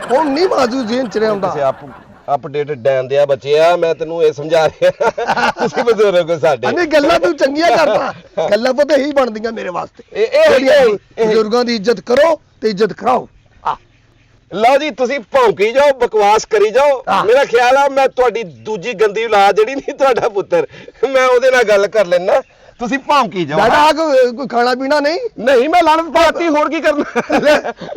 ਹੁਣ ਨਹੀਂ ਮਾਜ਼ੂ ਜੇਨ ਚ ਰਹਿੰਦਾ। ਤੁਸੀਂ ਅਪਡੇਟ ਡੈਨ ਦਿਆ ਬੱਚਿਆ, ਮੈਂ ਤੈਨੂੰ ਇਹ ਸਮਝਾ ਰਿਹਾ, ਤੁਸੀਂ ਬਜ਼ੁਰਗ ਹੋ ਸਾਡੇ। ਨਹੀਂ ਗੱਲਾਂ ਤੂੰ ਚੰਗੀਆਂ ਕਰਦਾ, ਗੱਲਾਂ ਪੁੱਤ ਇਹੀ ਬਣਦੀਆਂ ਮੇਰੇ ਵਾਸਤੇ। ਬਜ਼ੁਰਗਾਂ ਦੀ ਇੱਜ਼ਤ ਕਰੋ ਤੇ ਇੱਜ਼ਤ ਕਰਾਓ। ਲਓ ਜੀ, ਤੁਸੀਂ ਭੌਂਕੀ ਜਾਓ, ਬਕਵਾਸ ਕਰੀ ਜਾਓ। ਮੇਰਾ ਖਿਆਲ ਆ ਮੈਂ ਤੁਹਾਡੀ ਦੂਜੀ ਗੰਦੀ ਔਲਾਦ ਜਿਹੜੀ ਨਹੀਂ, ਤੁਹਾਡਾ ਪੁੱਤਰ, ਮੈਂ ਉਹਦੇ ਨਾਲ ਗੱਲ ਕਰ ਲੈਣਾ। ਤੁਸੀਂ ਭੌਂਕੀ ਜਾਓ। ਦਾਦਾ ਕੋਈ ਖਾਣਾ ਪੀਣਾ ਨਹੀਂ? ਨਹੀਂ, ਮੈਂ ਲਾਣਤ ਪਾਤੀ, ਹੋਰ ਕੀ ਕਰਨਾ।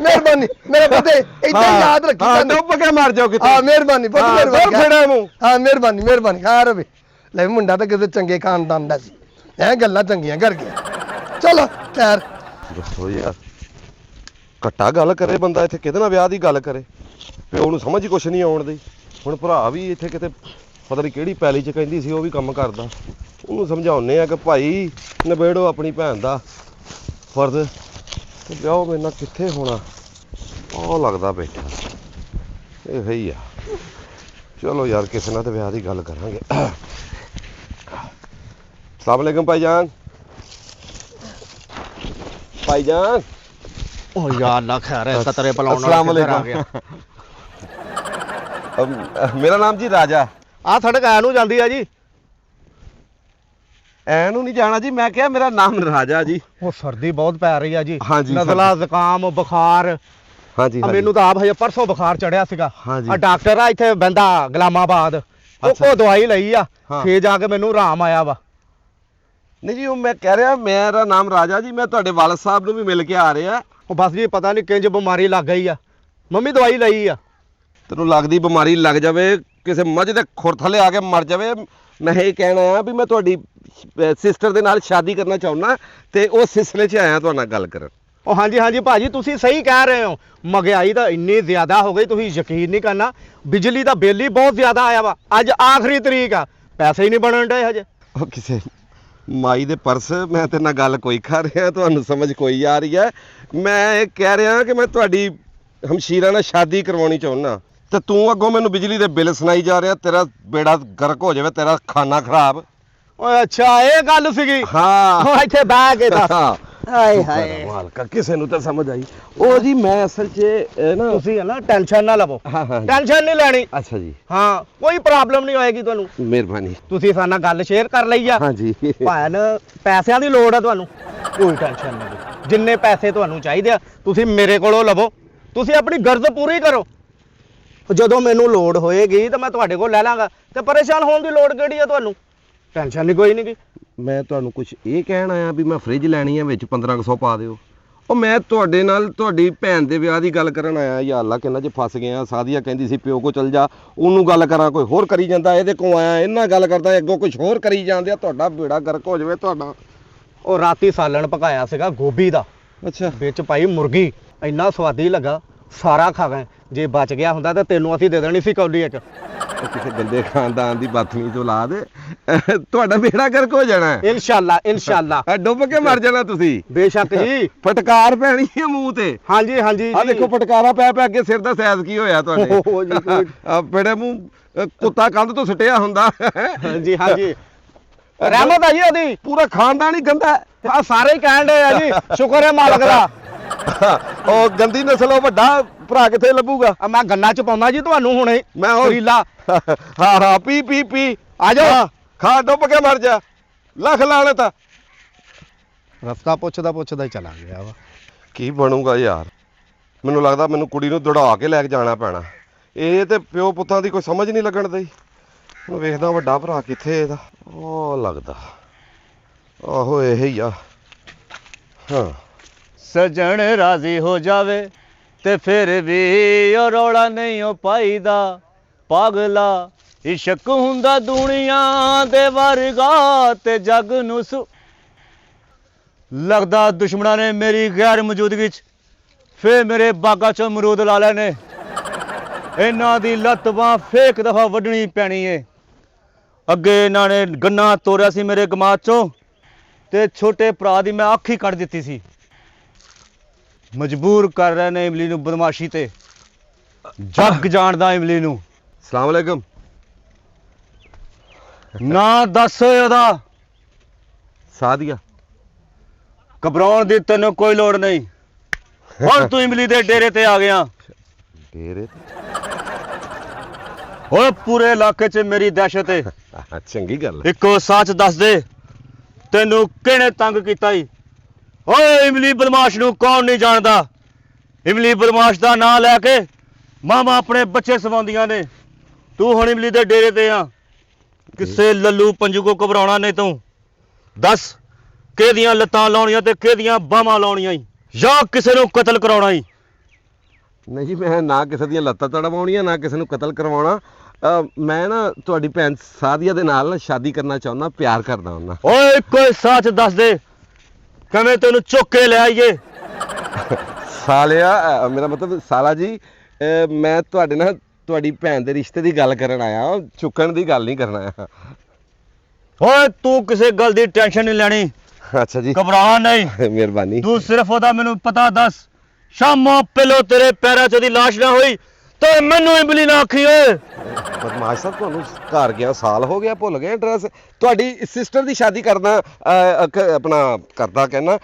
ਮਿਹਰਬਾਨੀ ਮੇਰੇ ਪੁੱਤੇ, ਇਦਾਂ ਯਾਦ ਰੱਖੀ। ਹਾਂ, ਡੁੱਬ ਕੇ ਮਰ ਜਾਓ ਕਿਤੇ। ਹਾਂ ਮਿਹਰਬਾਨੀ ਪੁੱਤ, ਮਿਹਰਬਾਨੀ। ਫੇੜਾ ਮੂੰਹ। ਹਾਂ ਮਿਹਰਬਾਨੀ। ਹਾਂ ਰਵੇ ਲੈ, ਮੁੰਡਾ ਤਾਂ ਕਿਸੇ ਚੰਗੇ ਖਾਨਦਾਨ ਦਾ ਸੀ, ਐ ਗੱਲਾਂ ਚੰਗੀਆਂ ਕਰ ਗਿਆ। ਚਲੋ ਖੈਰ। ਦੱਸੋ ਯਾਰ, ਘੱਟਾ ਗੱਲ ਕਰੇ ਬੰਦਾ, ਇੱਥੇ ਕਿਹਦੇ ਨਾਲ ਵਿਆਹ ਦੀ ਗੱਲ ਕਰੇ? ਪਿਓ ਨੂੰ ਸਮਝ ਹੀ ਕੁਛ ਨਹੀਂ ਆਉਣ ਦੀ। ਹੁਣ ਭਰਾ ਵੀ ਇੱਥੇ ਕਿਤੇ ਪਤਾ ਨਹੀਂ ਕਿਹੜੀ ਪੈਲੀ 'ਚ ਕਹਿੰਦੀ ਸੀ, ਉਹ ਵੀ ਕੰਮ ਕਰਦਾ। ਉਹਨੂੰ ਸਮਝਾਉਂਦੇ ਆ ਕਿ ਭਾਈ ਨਿਬੇੜੋ ਆਪਣੀ ਭੈਣ ਦਾ ਫਰਜ਼, ਤੇ ਵਿਆਹ ਮੇਰੇ ਨਾਲ ਕਿੱਥੇ ਹੋਣਾ। ਉਹ ਲੱਗਦਾ ਬੈਠਾ ਇਹ ਹੀ ਆ। ਚਲੋ ਯਾਰ, ਕਿਸੇ ਨਾਲ ਤੇ ਵਿਆਹ ਦੀ ਗੱਲ ਕਰਾਂਗੇ। अस्सलाम वालेकुम भाईजान। भाईजान ओ यार अल्लाह खैर है, कतरे पलाउन अस्सलाम वालेकुम। मेरा नाम जी राजा। आ सड़क ऐ नूं जांदी है जी। ऐ नूं नहीं जाना जी, मैं क्या मेरा नाम राजा जी। वो सर्दी बहुत पै रही है जी। हाँ जी, नज़ला जुकाम बुखार। हाँ जी, मैनू तो आप हजे परसों बुखार चढ़िया सीगा। हाँ जी। डॉक्टर आ इत्थे बंदा गुलामाबाद, अच्छा। ਉਹ ਦਵਾਈ ਲਈ ਆ, हाँ। ਫੇਰ ਜਾ ਕੇ ਮੈਨੂੰ ਆਰਾਮ ਆਇਆ ਵਾ। नहीं जी, वो मैं कह रहा मेरा नाम राजा जी, मैं ਤੁਹਾਡੇ ਵਾਲਦ ਸਾਹਿਬ ਨੂੰ ਵੀ ਮਿਲ ਕੇ ਆ ਰਿਹਾ। ਉਹ ਬਸ ਜੀ ਪਤਾ ਨਹੀਂ ਕਿੰਜ ਬਿਮਾਰੀ ਲੱਗ ਗਈ ਆ, ਮੰਮੀ ਦਵਾਈ ਲਈ ਆ। ਤੈਨੂੰ ਲੱਗਦੀ ਬਿਮਾਰੀ ਲੱਗ ਜਾਵੇ, ਕਿਸੇ ਮੱਝ ਦੇ ਖੁਰ ਥੱਲੇ ਆ ਕੇ ਮਰ ਜਾਵੇ, ਮੈਂ ਇਹ ਕਹਿਣਾ ਆ ਵੀ ਮੈਂ ਤੁਹਾਡੀ ਸਿਸਟਰ ਦੇ ਨਾਲ ਸ਼ਾਦੀ ਕਰਨਾ ਚਾਹੁੰਦਾ, ਤੇ ਉਹ ਸਿਲਸਿਲੇ 'ਚ ਆਇਆ ਤੁਹਾਡੇ ਨਾਲ ਗੱਲ ਕਰਨ। ਉਹ ਹਾਂਜੀ ਹਾਂਜੀ ਭਾਜੀ, ਤੁਸੀਂ ਸਹੀ ਕਹਿ ਰਹੇ ਹੋ। ਮਹਿੰਗਾਈ ਤਾਂ ਇੰਨੀ ਜ਼ਿਆਦਾ ਹੋ ਗਈ, ਤੁਸੀਂ ਯਕੀਨ ਨਹੀਂ ਕਰਨਾ। ਬਿਜਲੀ ਦਾ ਬਿੱਲ ਹੀ ਬਹੁਤ ਜ਼ਿਆਦਾ ਆਇਆ ਵਾ। ਅੱਜ ਆਖਰੀ ਤਰੀਕ ਆ, ਪੈਸੇ ਹੀ ਨਹੀਂ ਬਣਨ ਡਏ ਹਜੇ। ਉਹ ਕਿਸੇ ਮਾਈ ਦੇ ਪਰਸ, ਮੈਂ ਤੇਰੇ ਨਾਲ ਗੱਲ ਕੋਈ ਕਰ ਰਿਹਾ, ਤੁਹਾਨੂੰ ਸਮਝ ਕੋਈ ਆ ਰਹੀ ਹੈ। ਮੈਂ ਇਹ ਕਹਿ ਰਿਹਾ ਕਿ ਮੈਂ ਤੁਹਾਡੀ ਹਮਸ਼ੀਰਾ ਨਾਲ ਸ਼ਾਦੀ ਕਰਵਾਉਣੀ ਚਾਹੁੰਦਾ, ਤੇ ਤੂੰ ਅੱਗੋਂ ਮੈਨੂੰ ਬਿਜਲੀ ਦੇ ਬਿੱਲ ਸੁਣਾਈ ਜਾ ਰਿਹਾ। ਤੇਰਾ ਬੇੜਾ ਗਰਕ ਹੋ ਜਾਵੇ, ਤੇਰਾ ਖਾਨਾ ਖਰਾਬ। ਓਏ ਅੱਛਾ, ਇਹ ਗੱਲ ਸੀਗੀ। ਹਾਂ, ਉਹ ਇੱਥੇ ਬਹਿ ਕੇ ਦੱਸ। ਹਾਏ ਹਾਏ, ਮਾਲਕਾ ਕਿਸੇ ਨੂੰ ਤਾਂ ਸਮਝ ਆਈ। ਉਹ ਜੀ ਮੈਂ ਅਸਲ 'ਚ ਨਾ, ਤੁਸੀਂ ਹੈ ਨਾ ਟੈਨਸ਼ਨ ਨਾ ਲਵੋ। ਹਾਂ ਹਾਂ, ਟੈਨਸ਼ਨ ਨਹੀਂ ਲੈਣੀ। ਅੱਛਾ ਜੀ, ਹਾਂ, ਕੋਈ ਪ੍ਰੋਬਲਮ ਨਹੀਂ ਹੋਏਗੀ ਤੁਹਾਨੂੰ। ਮਿਹਰਬਾਨੀ। ਤੁਸੀਂ ਸਾਡੇ ਨਾਲ ਗੱਲ ਸ਼ੇਅਰ ਕਰ ਲਈ ਆ। ਹਾਂ ਜੀ। ਭਾਣ ਪੈਸਿਆਂ ਦੀ ਲੋੜ ਆ ਤੁਹਾਨੂੰ, ਕੋਈ ਟੈਨਸ਼ਨ ਨਹੀਂ। ਜਿੰਨੇ ਪੈਸੇ ਤੁਹਾਨੂੰ ਚਾਹੀਦੇ ਆ ਤੁਸੀਂ ਮੇਰੇ ਕੋਲੋਂ ਲਵੋ, ਤੁਸੀਂ ਆਪਣੀ ਗਰਜ਼ ਪੂਰੀ ਕਰੋ। ਜਦੋਂ ਮੈਨੂੰ ਲੋੜ ਹੋਏਗੀ ਤਾਂ ਮੈਂ ਤੁਹਾਡੇ ਕੋਲ ਲੈ ਲਾਂਗਾ, ਤੇ ਪਰੇਸ਼ਾਨ ਹੋਣ ਦੀ ਲੋੜ ਕਿਹੜੀ ਆ ਤੁਹਾਨੂੰ? ਟੈਨਸ਼ਨ ਨਹੀਂ ਕੋਈ ਨਹੀਂ। ਮੈਂ ਤੁਹਾਨੂੰ ਕੁਝ ਇਹ ਕਹਿਣ ਆਇਆ ਵੀ ਮੈਂ ਫ੍ਰਿਜ ਲੈਣੀ ਆ, ਵਿੱਚ 1500 ਪਾ ਦਿਓ। ਉਹ ਮੈਂ ਤੁਹਾਡੇ ਨਾਲ ਤੁਹਾਡੀ ਭੈਣ ਦੇ ਵਿਆਹ ਦੀ ਗੱਲ ਕਰਨ ਆਇਆ। ਯਾ ਅੱਲਾ, ਕਿੰਨਾ 'ਚ ਫਸ ਗਿਆ। ਸਾਦੀਆ ਕਹਿੰਦੀ ਸੀ ਪਿਓ ਕੋ ਚਲ ਜਾ, ਉਹਨੂੰ ਗੱਲ ਕਰਾਂ, ਕੋਈ ਹੋਰ ਕਰੀ ਜਾਂਦਾ। ਇਹਦੇ ਕੋਲ ਆਇਆ, ਇਹਨਾਂ ਗੱਲ ਕਰਦਾ, ਅੱਗੋਂ ਕੁਝ ਹੋਰ ਕਰੀ ਜਾਂਦੇ ਆ। ਤੁਹਾਡਾ ਬੇੜਾ ਗਰਕ ਹੋ ਜਾਵੇ ਤੁਹਾਡਾ। ਉਹ ਰਾਤੀ ਸਾਲਣ ਪਕਾਇਆ ਸੀਗਾ ਗੋਭੀ ਦਾ, ਅੱਛਾ, ਵਿੱਚ ਪਾਈ ਮੁਰਗੀ, ਇੰਨਾ ਸਵਾਦੀ ਲੱਗਾ, ਸਾਰਾ ਖਾ ਗਏ। ਜੇ ਬਚ ਗਿਆ ਹੁੰਦਾ ਤਾਂ ਤੈਨੂੰ ਅਸੀਂ ਦੇ ਦੇਣੀ ਸੀ ਕੌਲੀ ਇੱਕ। ਕਿਸੇ ਗੰਦੇ ਖਾਨਦਾਨ ਦੀ ਬਦਤਮੀਜ਼ ਔਲਾਦ ਤੁਹਾਡਾ ਬੇੜਾ ਗਰਕ ਹੋ ਜਾਣਾ ਹੈ। ਇਨਸ਼ਾਅੱਲਾ ਇਨਸ਼ਾਅੱਲਾ। ਡੁੱਬ ਕੇ ਮਰ ਜਾਣਾ ਤੁਸੀਂ। ਬੇਸ਼ੱਕ ਜੀ। ਫਟਕਾਰ ਪੈਣੀ ਹੈ ਮੂੰਹ ਤੇ। ਹਾਂਜੀ ਹਾਂਜੀ ਆ ਦੇਖੋ ਫਟਕਾਰਾ ਪੈ ਪੈ ਅੱਗੇ ਸਿਰ ਦਾ ਸਾਈਜ਼ ਕੀ ਹੋਇਆ ਤੁਹਾਡੇ। ਓਹੋ ਜੀ, ਕੋਈ- ਆ ਬੜੇ ਮੂੰਹ ਕੁੱਤਾ ਕੰਧ ਤੋਂ ਸੁੱਟਿਆ ਹੁੰਦਾ। ਹਾਂਜੀ ਹਾਂਜੀ। ਰਹਿਮਤ ਆ ਜੀ ਉਹਦੀ। ਪੂਰਾ ਖਾਨਦਾਨ ਹੀ ਗੰਦਾ ਹੈ। ਆ ਸਾਰੇ ਹੀ ਕਹਿਣ ਦੇ ਆ ਜੀ, ਸ਼ੁਕਰ ਹੈ ਮਾਲਕ ਦਾ। ਉਹ ਗੰਦੀ ਨਸਲ ਉਹ ਵੱਡਾ ਭਰਾ ਕਿੱਥੇ ਲੱਭੂਗਾ। ਆ ਮੈਂ ਗੰਨਾ ਚ ਪਾਉਂਦਾ ਜੀ ਤੁਹਾਨੂੰ ਹੁਣੇ। ਮੈਂ ਉਹ ਰੀਲਾ ਹਾਂ ਪੀ ਪੀ ਪੀ ਆ ਜਾਓ। ਖਾ ਡੁੱਬ ਕੇ ਮਰ ਜਾ। ਲੱਖ ਲਾਣਤ। ਰਸਤਾ ਪੁੱਛਦਾ ਪੁੱਛਦਾ ਹੀ ਚਲਾ ਗਿਆ ਵਾ। ਕੀ ਬਣੂਗਾ ਯਾਰ। ਮੈਨੂੰ ਲੱਗਦਾ ਮੈਨੂੰ ਕੁੜੀ ਨੂੰ ਦੌੜਾ ਕੇ ਲੈ ਕੇ ਜਾਣਾ ਪੈਣਾ। ਇਹ ਤੇ ਪਿਓ ਪੁੱਤਾਂ ਦੀ ਕੋਈ ਸਮਝ ਨਹੀਂ ਲੱਗਣ ਦਈ। ਹੁਣ ਵੇਖਦਾ ਵੱਡਾ ਭਰਾ ਕਿੱਥੇ ਇਹਦਾ। ਉਹ ਲੱਗਦਾ ਆਹੋ ਇਹ ਹੀ ਆ। ਹਾਂ ਸਜਣ ਰਾਜ਼ੀ ਹੋ ਜਾਵੇ ਤੇ ਫਿਰ ਵੀ ਉਹ ਰੌਲਾ ਨਹੀਂ ਉਹ ਪਾਈਦਾ। ਪਾਗਲਾ ਇਸ਼ਕ ਹੁੰਦਾ ਦੁਨੀਆ ਦੇ ਵਰਗਾ ਤੇ ਜੱਗ ਨੂੰ ਲੱਗਦਾ ਦੁਸ਼ਮਣਾਂ ਨੇ ਮੇਰੀ ਗੈਰ ਮੌਜੂਦਗੀ 'ਚ ਫੇਰ ਮੇਰੇ ਬਾਗਾਂ 'ਚੋਂ ਅਮਰੂਦ ਲਾ ਲੈਣੇ। ਇਹਨਾਂ ਦੀ ਲੱਤ ਬਾਂਹ ਫੇਕ ਦਫਾ ਵੱਢਣੀ ਪੈਣੀ ਏ। ਅੱਗੇ ਇਹਨਾਂ ਨੇ ਗੰਨਾ ਤੋੜਿਆ ਸੀ ਮੇਰੇ ਗਮਾਤ 'ਚੋਂ ਤੇ ਛੋਟੇ ਭਰਾ ਦੀ ਮੈਂ ਅੱਖ ਹੀ ਕੱਢ ਦਿੱਤੀ ਸੀ। ਮਜਬੂਰ ਕਰ ਰਹੇ ਨੇ ਇਮਲੀ ਨੂੰ ਬਦਮਾਸ਼ੀ ਤੇ। ਜੱਗ ਜਾਣਦਾ ਇਮਲੀ ਨੂੰ। ਸਲਾਮ ਅਲੈਕਮ। ਨਾ ਦੱਸ ਉਹਦਾ। ਸਾਦੀਆ ਘਬਰਾਉਣ ਦੀ ਤੈਨੂੰ ਕੋਈ ਲੋੜ ਨਹੀਂ। ਹੁਣ ਤੂੰ ਇਮਲੀ ਦੇ ਡੇਰੇ ਤੇ ਆ ਗਿਆ। ਡੇਰੇ ਓਏ ਪੂਰੇ ਇਲਾਕੇ 'ਚ ਮੇਰੀ ਦਹਿਸ਼ਤ ਏ। ਚੰਗੀ ਗੱਲ। ਇੱਕੋ ਸੱਚ ਦੱਸ ਦੇ, ਤੈਨੂੰ ਕਿਹਨੇ ਤੰਗ ਕੀਤਾ ਈ? ਓਏ ਇਮਲੀ ਬਦਮਾਸ਼ ਨੂੰ ਕੌਣ ਨਹੀਂ ਜਾਣਦਾ? ਇਮਲੀ ਬਦਮਾਸ਼ ਦਾ ਨਾਂ ਲੈ ਕੇ ਮਾਮਾ ਆਪਣੇ ਬੱਚੇ ਸਵਾਉਂਦੀਆਂ ਨੇ। ਤੂੰ ਹੁਣ ਇਮਲੀ ਦੇ ਡੇਰੇ ਤੇ ਆ। ਕਿਸੇ ਲੱਲੂ ਪੰਜੂ ਕੋ ਘਬਰਾਉਣਾ ਨਹੀਂ ਤੂੰ। ਦੱਸ ਕਿਹਦੀਆਂ ਲੱਤਾਂ ਲਾਉਣੀਆਂ ਤੇ ਕਿਹਦੀਆਂ ਬਾਹਾਂ ਲਾਉਣੀਆਂ ਈ, ਜਾਂ ਕਿਸੇ ਨੂੰ ਕਤਲ ਕਰਾਉਣਾ ਈ? ਨਹੀਂ ਜੀ ਮੈਂ ਨਾ ਕਿਸੇ ਦੀਆਂ ਲੱਤਾਂ ਤੜਵਾਉਣੀਆਂ ਨਾ ਕਿਸੇ ਨੂੰ ਕਤਲ ਕਰਵਾਉਣਾ। ਮੈਂ ਨਾ ਤੁਹਾਡੀ ਭੈਣ ਸਾਦੀਆ ਦੇ ਨਾਲ ਨਾ ਸ਼ਾਦੀ ਕਰਨਾ ਚਾਹੁੰਦਾ। ਪਿਆਰ ਕਰਦਾ ਉਹਨਾਂ। ਓਏ ਕੋਈ ਸੱਚ ਦੱਸ ਦੇ, ਕਿਵੇਂ ਤੈਨੂੰ ਚੁੱਕ ਕੇ ਲੈ ਆਈਏ? ਸਾਲਿਆ ਮੇਰਾ ਮਤਲਬ ਸਾਲਾ ਜੀ ਮੈਂ ਤੁਹਾਡੇ ਨਾਲ ਤੁਹਾਡੀ ਭੈਣ ਦੇ ਰਿਸ਼ਤੇ ਦੀ ਗੱਲ ਕਰਨ ਆਇਆ। ਚੁੱਕਣ ਦੀ ਗੱਲ ਨਹੀਂ ਕਰਨ ਆਇਆ। ਓਏ ਤੂੰ ਕਿਸੇ ਗੱਲ ਦੀ ਟੈਨਸ਼ਨ ਨਹੀਂ ਲੈਣੀ। ਅੱਛਾ ਜੀ ਘਬਰਾ ਨਹੀਂ। ਮਿਹਰਬਾਨੀ। ਤੂੰ ਸਿਰਫ ਉਹਦਾ ਮੈਨੂੰ ਪਤਾ ਦੱਸ। ਸ਼ਾਮੋਂ ਪਹਿਲੋਂ ਤੇਰੇ ਪੈਰਾਂ 'ਚ ਉਹਦੀ ਲਾਸ਼ ਨਾ ਹੋਈ ਤੇ ਮੈਨੂੰ ਇਮਲੀ ਨਾ ਆਖੀ ਓਏ। ਬਦਮਾਸ਼ ਸਾਹਿਬ ਤੁਹਾਨੂੰ ਘਰ ਗਿਆ ਸਾਲ ਹੋ ਗਿਆ, ਭੁੱਲ ਗਏ ਐਡਰੈਸ। ਤੁਹਾਡੀ ਸਿਸਟਰ ਦੀ ਸ਼ਾਦੀ ਕਰਨਾ ਆਪਣਾ ਕਰਦਾ ਕਹਿਣਾ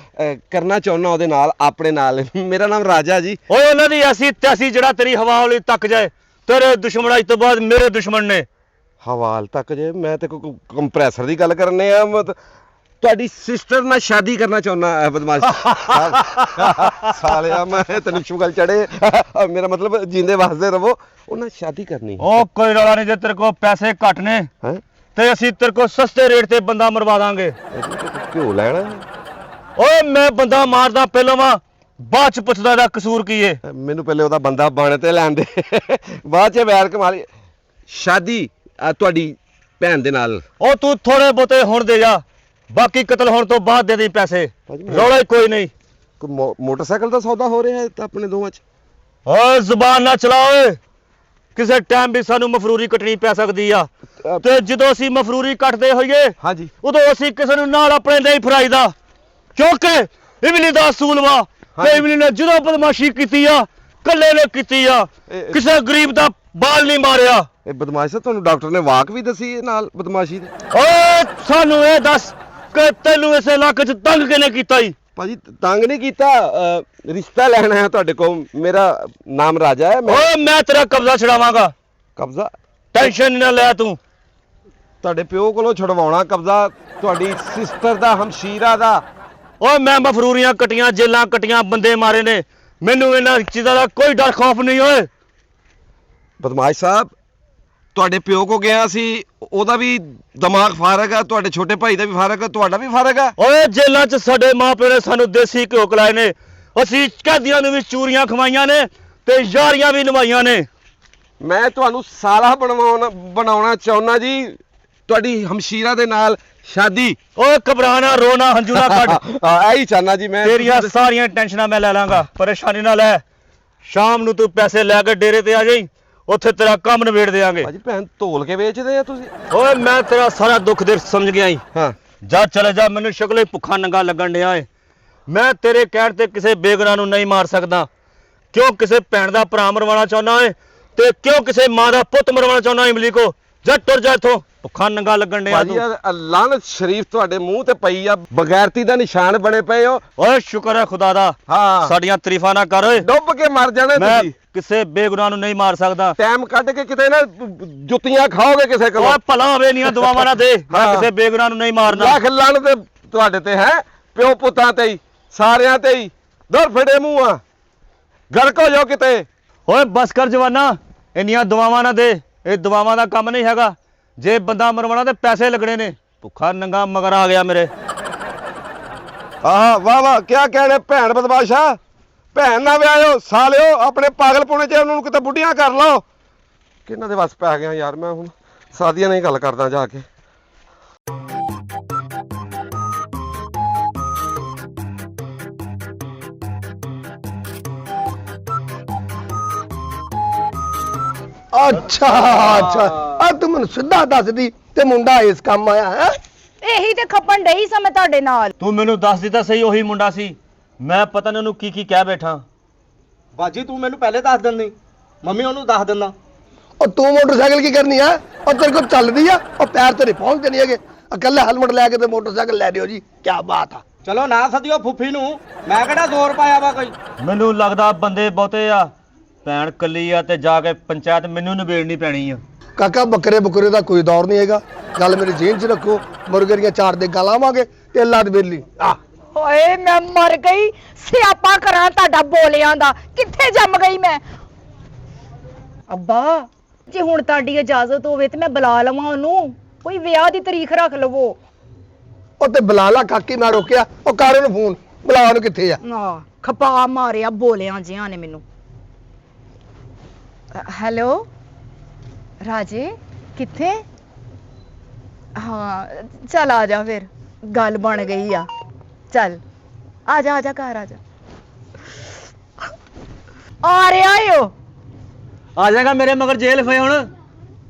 ਕਰਨਾ ਚਾਹੁੰਦਾ ਉਹਦੇ ਨਾਲ ਆਪਣੇ ਨਾਲ। ਮੇਰਾ ਨਾਮ ਰਾਜਾ ਜੀ। ਓਏ ਉਹਨਾਂ ਦੀ ਐਸੀ ਤੈਸੀ ਜਿਹੜਾ ਤੇਰੀ ਹਵਾ ਵਾਲੀ ਤੱਕ ਜਾਏ। ਤੇਰੇ ਦੁਸ਼ਮਣ ਅੱਜ ਤੋਂ ਬਾਅਦ ਮੇਰੇ ਦੁਸ਼ਮਣ ਨੇ। ਹਵਾਲ ਤੱਕ ਜੇ ਮੈਂ ਤੇ ਕੋਈ ਕੰਪਰੈਸਰ ਦੀ ਗੱਲ ਕਰਨੇ ਆ। ਤੁਹਾਡੀ ਸਿਸਟਰ ਨਾਲ ਸ਼ਾਦੀ ਕਰਨਾ ਚਾਹੁੰਦਾ ਬਦਮਾਸ਼ ਸਾਲਿਆ। ਮੈਂ ਤੈਨੂੰ ਸ਼ੁਗਲ ਚੜੇ। ਮੇਰਾ ਮਤਲਬ ਜਿੰਦੇ ਵਾਸਤੇ ਰਵੋ। ਉਹਨਾਂ ਸ਼ਾਦੀ ਕਰਨੀ। ਉਹ ਕੋਈ ਰੌਲਾ ਨਹੀਂ। ਜੇ ਤੇਰੇ ਕੋਲ ਪੈਸੇ ਘੱਟ ਨੇ ਹੈ ਤੇ ਅਸੀਂ ਤੇਰੇ ਕੋਲ ਸਸਤੇ ਰੇਟ ਤੇ ਬੰਦਾ ਮਰਵਾ ਦਾਂਗੇ। ਘਿਓ ਲੈਣਾ। ਓਏ ਮੈਂ ਬੰਦਾ ਮਾਰਦਾ ਪਹਿਲਾਂ ਵਾ, ਬਾਅਦ ਚ ਪੁੱਛਦਾ ਇਹਦਾ ਕਸੂਰ ਕੀ ਏ। ਮੈਨੂੰ ਪਹਿਲੇ ਉਹਦਾ ਬੰਦਾ ਬਣ ਤੇ ਲੈਣ ਦੇ, ਬਾਅਦ ਚ ਵੈਰ ਕਮਾਲੀ। ਸ਼ਾਦੀ ਤੁਹਾਡੀ ਭੈਣ ਦੇ ਨਾਲ। ਉਹ ਤੂੰ ਥੋੜੇ ਬਹੁਤੇ ਹੁਣ ਦੇ ਜਾ, ਬਾਕੀ ਕਤਲ ਹੋਣ ਤੋਂ ਬਾਅਦ ਦੇ ਦੇ ਪੈਸੇ। ਰੌਲਾ ਹੀ ਕੋਈ ਨਹੀਂ। ਕੋਈ ਮੋਟਰਸਾਈਕਲ ਦਾ ਸੌਦਾ ਹੋ ਰਿਹਾ ਹੈ ਤਾਂ ਆਪਣੇ ਦੋਵਾਂ ਚ। ਓਏ ਜ਼ੁਬਾਨ ਨਾ ਚਲਾ ਓਏ। ਕਿਸੇ ਟਾਈਮ ਵੀ ਸਾਨੂੰ ਮਫਰੂਰੀ ਕੱਟਣੀ ਪੈ ਸਕਦੀ ਆ ਤੇ ਜਦੋਂ ਅਸੀਂ ਮਫਰੂਰੀ ਕੱਟਦੇ ਹੋਈਏ ਹਾਂਜੀ ਉਦੋਂ ਅਸੀਂ ਕਿਸੇ ਨੂੰ ਨਾਲ ਆਪਣੇ ਨਹੀਂ ਫਰਾਈਦਾ, ਕਿਉਂਕਿ ਇਮਲੀ ਦਾ ਅਸੂਲ ਵਾ। ਤੇ ਇਮਲੀ ਨੇ ਜਦੋਂ ਬਦਮਾਸ਼ੀ ਕੀਤੀ ਆ ਕੱਲੇ ਨੇ ਕੀਤੀ ਆ, ਕਿਸੇ ਗਰੀਬ ਦਾ ਬਾਲ ਨਹੀਂ ਮਾਰਿਆ। ਇਹ ਬਦਮਾਸ਼ ਸਾਹਿਬ ਤੁਹਾਨੂੰ ਡਾਕਟਰ ਨੇ ਵਾਕ ਵੀ ਦੱਸੀ ਇਹ ਨਾਲ ਬਦਮਾਸ਼ੀ ਦੇ। ਓਏ ਸਾਨੂੰ ਇਹ ਦੱਸ ਕਿ ਤੈਨੂੰ ਇਸ ਇਲਾਕੇ 'ਚ ਤੰਗ ਕਿਹਨੇ ਕੀਤਾ ਈ? ਭਾਜੀ ਤੰਗ ਨਹੀਂ ਕੀਤਾ। ਰਿਸ਼ਤਾ ਲੈਣਾ ਹੈ ਤੁਹਾਡੇ ਕੋਲ। ਮੇਰਾ ਨਾਮ ਰਾਜਾ ਹੈ। ਓਏ ਮੈਂ ਤੇਰਾ ਕਬਜ਼ਾ ਛਡਾਵਾਂਗਾ। ਕਬਜ਼ਾ ਟੈਨਸ਼ਨ ਨਾ ਲੈ ਤੂੰ। ਤੁਹਾਡੇ ਪਿਓ ਕੋਲੋਂ ਛੁਡਵਾਉਣਾ ਕਬਜ਼ਾ ਤੁਹਾਡੀ ਸਿਸਟਰ ਦਾ ਹਮਸ਼ੀਰਾ ਦਾ। ਓਏ ਮੈਂ ਮਫਰੂਰੀਆਂ ਕਟੀਆਂ, ਜੇਲਾਂ ਕਟੀਆਂ, ਬੰਦੇ ਮਾਰੇ ਨੇ। ਮੈਨੂੰ ਇਹਨਾਂ ਚੀਜ਼ਾਂ ਦਾ ਕੋਈ ਡਰ ਖੌਫ ਨਹੀਂ ਓਏ। ਬਦਮਾਸ਼ ਸਾਹਿਬ ਤੁਹਾਡੇ ਪਿਓ ਕੋ ਗਿਆ ਸੀ, ਉਹਦਾ ਵੀ ਦਿਮਾਗ ਫਾਰਗ ਆ। ਤੁਹਾਡੇ ਛੋਟੇ ਭਾਈ ਦਾ ਵੀ ਫਾਰਗ ਆ, ਤੁਹਾਡਾ ਵੀ ਫਾਰਗ ਆ। ਓਏ ਜੇਲਾਂ 'ਚ ਸਾਡੇ ਮਾਪਿਓ ਨੇ ਸਾਨੂੰ ਦੇਸੀ ਘਿਓ ਖਿਲਾਏ ਨੇ। ਅਸੀਂ ਕੈਦੀਆਂ ਨੂੰ ਵੀ ਚੂਰੀਆਂ ਖਵਾਈਆਂ ਨੇ ਤੇ ਯਾਰੀਆਂ ਵੀ ਨਿਭਾਈਆਂ ਨੇ। ਮੈਂ ਤੁਹਾਨੂੰ ਸਾਲਾ ਬਣਾਉਣਾ ਚਾਹੁੰਦਾ ਜੀ। ਤੁਹਾਡੀ ਹਮਸ਼ੀਰਾ ਦੇ ਨਾਲ ਸ਼ਾਦੀ। ਓਏ ਘਬਰਾਣਾ, ਰੋਣਾ, ਹੰਝੂ ਨਾ ਕੱਢ। ਇਹੀ ਚਾਹਨਾ ਜੀ ਮੈਂ। ਤੇਰੀਆਂ ਸਾਰੀਆਂ ਟੈਨਸ਼ਨਾਂ ਮੈਂ ਲੈ ਲਾਂਗਾ, ਪਰੇਸ਼ਾਨੀ ਨਾ ਲੈ। ਸ਼ਾਮ ਨੂੰ ਤੂੰ ਪੈਸੇ ਲੈ ਕੇ ਡੇਰੇ ਤੇ ਆ ਜਾਈਂ, ਉੱਥੇ ਤੇਰਾ ਕੰਮ ਨਿਬੇੜ ਦੇਾਂਗੇ। ਭਾਜੀ ਭੈਣ ਤੋਲ ਕੇ ਵੇਚਦੇ ਆ ਤੁਸੀਂ? ਓਏ ਮੈਂ ਤੇਰਾ ਸਾਰਾ ਦੁੱਖ ਦੇ ਸਮਝ ਗਿਆ ਈ। ਹਾਂ ਜਾ ਚਲੇ ਜਾ, ਮੈਨੂੰ ਸ਼ਕਲ ਹੀ ਭੁੱਖਾ ਨੰਗਾ ਲੱਗਣ ਡਿਆ ਏ। ਮੈਂ ਤੇਰੇ ਕਹਿਣ ਤੇ ਕਿਸੇ ਬੇਗੁਨਾਹ ਨੂੰ ਨਹੀਂ ਮਾਰ ਸਕਦਾ। ਕਿਉਂ ਕਿਸੇ ਭੈਣ ਦਾ ਭਰਾ ਮਰਵਾਉਣਾ ਚਾਹੁੰਦਾ ਏ ਤੇ ਕਿਉਂ ਕਿਸੇ ਮਾਂ ਦਾ ਪੁੱਤ ਮਰਵਾਉਣਾ ਚਾਹੁੰਦਾ ਇਮਲੀ ਕੋ? ਜਾ ਟੁਰ ਜਾ ਇੱਥੋਂ, ਭੁੱਖਾ ਨੰਗਾ ਲੱਗਣ ਡਿਆ ਭਾਜੀ ਤੂੰ। ਲਾਨਤ ਸ਼ਰੀਫ ਤੁਹਾਡੇ ਮੂੰਹ ਤੇ ਪਈ ਆ, ਬਗੈਰਤੀ ਦਾ ਨਿਸ਼ਾਨ ਬਣੇ ਪਏ ਹੋ। ਓਏ ਸ਼ੁਕਰ ਹੈ ਖੁਦਾ ਦਾ, ਹਾਂ ਸਾਡੀਆਂ ਤਾਰੀਫਾਂ ਨਾ ਕਰ ਓਏ। ਡੁੱਬ ਕੇ ਮਰ ਜਾਣਾ ਮੈਂ ਤੁਸੀਂ। ਕਿਸੇ ਬੇਗੁਨਾਹ ਨੂੰ ਨਹੀਂ ਮਾਰ ਸਕਦਾ। ਟਾਈਮ ਕੱਢ ਕੇ ਕਿਤੇ ਨਾ ਜੁੱਤੀਆਂ ਖਾਓਗੇ ਕਿਸੇ ਕੋਲੋਂ। ਓਏ ਭਲਾ ਹੋਵੇ ਨੀਆਂ ਦੁਆਵਾਂ ਨਾ ਦੇ, ਮੈਂ ਹਾਂ। ਕਿਸੇ ਬੇਗੁਨਾਹ ਨੂੰ ਨਹੀਂ ਮਾਰਨਾ। ਲੱਖ ਲਾਣ ਤੇ ਤੁਹਾਡੇ ਤੇ ਹੈ, ਪਿਓ ਪੁੱਤਾਂ ਤੇ ਹੀ, ਸਾਰਿਆਂ ਤੇ ਹੀ। ਦਰ ਫੜੇ ਮੂੰਹ ਆ, ਗਰਕ ਹੋ ਜਾਓ ਕਿਤੇ। ਓਏ ਬਸ ਕਰ ਜਵਾਨਾ, ਇੰਨੀਆਂ ਦੁਆਵਾਂ ਨਾ ਦੇ, ਇਹ ਦੁਆਵਾਂ ਦਾ ਕੰਮ ਨਹੀਂ ਹੈਗਾ। ਜੇ ਬੰਦਾ ਮਰਵਾਉਣਾ ਤੇ ਪੈਸੇ ਲੱਗਣੇ ਨੇ। ਭੁੱਖਾ ਨੰਗਾ ਮਗਰ ਆ ਗਿਆ ਮੇਰੇ। ਆਹ ਵਾਹ ਵਾਹ, ਕਿਆ ਕਹਿਣੇ ਭੈਣ ਬਦਮਾਸ਼ਾ। ਭੈਣ ਨਾ ਵਿਆਹਿਓ, ਸਾਲਿਓ ਆਪਣੇ ਪਾਗਲਪੁਣੇ 'ਚ ਉਹਨਾਂ ਨੂੰ ਕਿਤੇ ਬੁੱਢੀਆਂ ਕਰ ਲਓ। ਕਿਹਨਾਂ ਦੇ ਵੱਸ ਪੈ ਗਿਆ ਯਾਰ, ਮੈਂ ਹੁਣ ਸਾਦੀਆਂ ਨਾਲ ਹੀ ਗੱਲ ਕਰਦਾ ਜਾ ਕੇ। ਅੱਛਾ ਅੱਛਾ, ਆ ਤੂੰ ਮੈਨੂੰ ਸਿੱਧਾ ਦੱਸਦੀ ਤੇ ਮੁੰਡਾ ਇਸ ਕੰਮ ਆਇਆ ਹੈ। ਇਹੀ ਤੇ ਖੱਪਣ ਡਈ ਸਾਂ ਮੈਂ ਤੁਹਾਡੇ ਨਾਲ। ਤੂੰ ਮੈਨੂੰ ਦੱਸ ਦਿੱਤਾ ਸਹੀ, ਉਹੀ ਮੁੰਡਾ ਸੀ। ਮੈਂ ਪਤਾ ਨਹੀਂ ਉਹਨੂੰ ਕੀ ਕੀ ਕਹਿ ਬੈਠਾ। ਬਾਜੀ ਤੂੰ ਮੈਨੂੰ ਪਹਿਲੇ ਦੱਸ ਦਿੰਦੀ, ਮੰਮੀ ਉਹਨੂੰ ਦੱਸ ਦਿੰਦਾ। ਉਹ ਤੂੰ ਮੋਟਰਸਾਈਕਲ ਕੀ ਕਰਨੀ ਆ? ਉਹ ਤੇਰੇ ਕੋਲ ਚੱਲਦੀ ਆ? ਉਹ ਪੈਰ ਤੇਰੇ ਪਹੁੰਚਦੇ ਨਹੀਂ ਹੈਗੇ। ਇਕੱਲੇ ਹੈਲਮਟ ਲੈ ਕੇ ਤੇ ਮੋਟਰਸਾਈਕਲ ਲੈ ਦਿਓ ਜੀ, ਕੀ ਬਾਤ ਆ। ਚਲੋ ਨਾ ਸදිਓ ਫੁੱਫੀ ਨੂੰ, ਮੈਂ ਕਿਹੜਾ ਜ਼ੋਰ ਪਾਇਆ ਵਾ ਕੋਈ। ਮੈਨੂੰ ਲੱਗਦਾ ਬੰਦੇ ਬਹੁਤੇ ਆ, ਭੈਣ ਕੱਲੀ ਆ ਤੇ ਜਾ ਕੇ ਪੰਚਾਇਤ ਮੈਨੂੰ ਨਿਬੇੜਨੀ ਪੈਣੀ ਆ। ਕਾਕਾ ਬੱਕਰੇ ਬੁਕਰੇ ਦਾ ਕੋਈ ਦੌਰ ਨਹੀਂ ਹੈਗਾ, ਗੱਲ ਮੇਰੀ ਜੇਨ 'ਚ ਰੱਖੋ। ਮੁਰਗੇ ਦੀਆਂ 4 ਦੇ ਗਾਲਾਂ ਆਵਾਂਗੇ ਤੇ ਅੱਲਾ ਦੀ ਬੇਲੀ। ਓਏ ਮੈਂ ਮਰ ਗਈ, ਸਿਆਪਾ ਕਰਾਂ ਤੁਹਾਡਾ ਬੋਲਿਆਂ ਦਾ। ਕਿੱਥੇ ਜੰਮ ਗਈ ਮੈਂ? ਅੱਬਾ ਜੇ ਹੁਣ ਤੁਹਾਡੀ ਇਜਾਜ਼ਤ ਹੋਵੇ ਤੇ ਮੈਂ ਬੁਲਾ ਲਵਾਂ ਉਹਨੂੰ, ਕੋਈ ਵਿਆਹ ਦੀ ਤਾਰੀਖ ਰੱਖ ਲਵੋ। ਉਹ ਤੇ ਬੁਲਾ ਲਾ ਕਾਕੀ, ਮੈਂ ਰੋਕਿਆ? ਉਹ ਕਰ ਉਹਨੂੰ ਫੋਨ, ਬੁਲਾ ਉਹਨੂੰ ਕਿੱਥੇ ਆ। ਆ ਖਪਾ ਮਾਰਿਆ ਬੋਲਿਆਂ ਜਿਹਾਂ ਨੇ ਮੈਨੂੰ। ਹੈਲੋ ਰਾਜੇ, ਕਿੱਥੇ? ਹਾਂ ਚੱਲ ਆ ਜਾ, ਫਿਰ ਗੱਲ ਬਣ ਗਈ ਆ। ਚੱਲ ਆ ਜਾ, ਆ ਜਾ ਘਰ ਆ ਜਾ। ਆ ਰਿਹਾ ਓ। ਆ ਜਾਏਗਾ ਮੇਰੇ ਮਗਰ ਜੇਲ੍ਹ ਫੇ ਹੁਣ।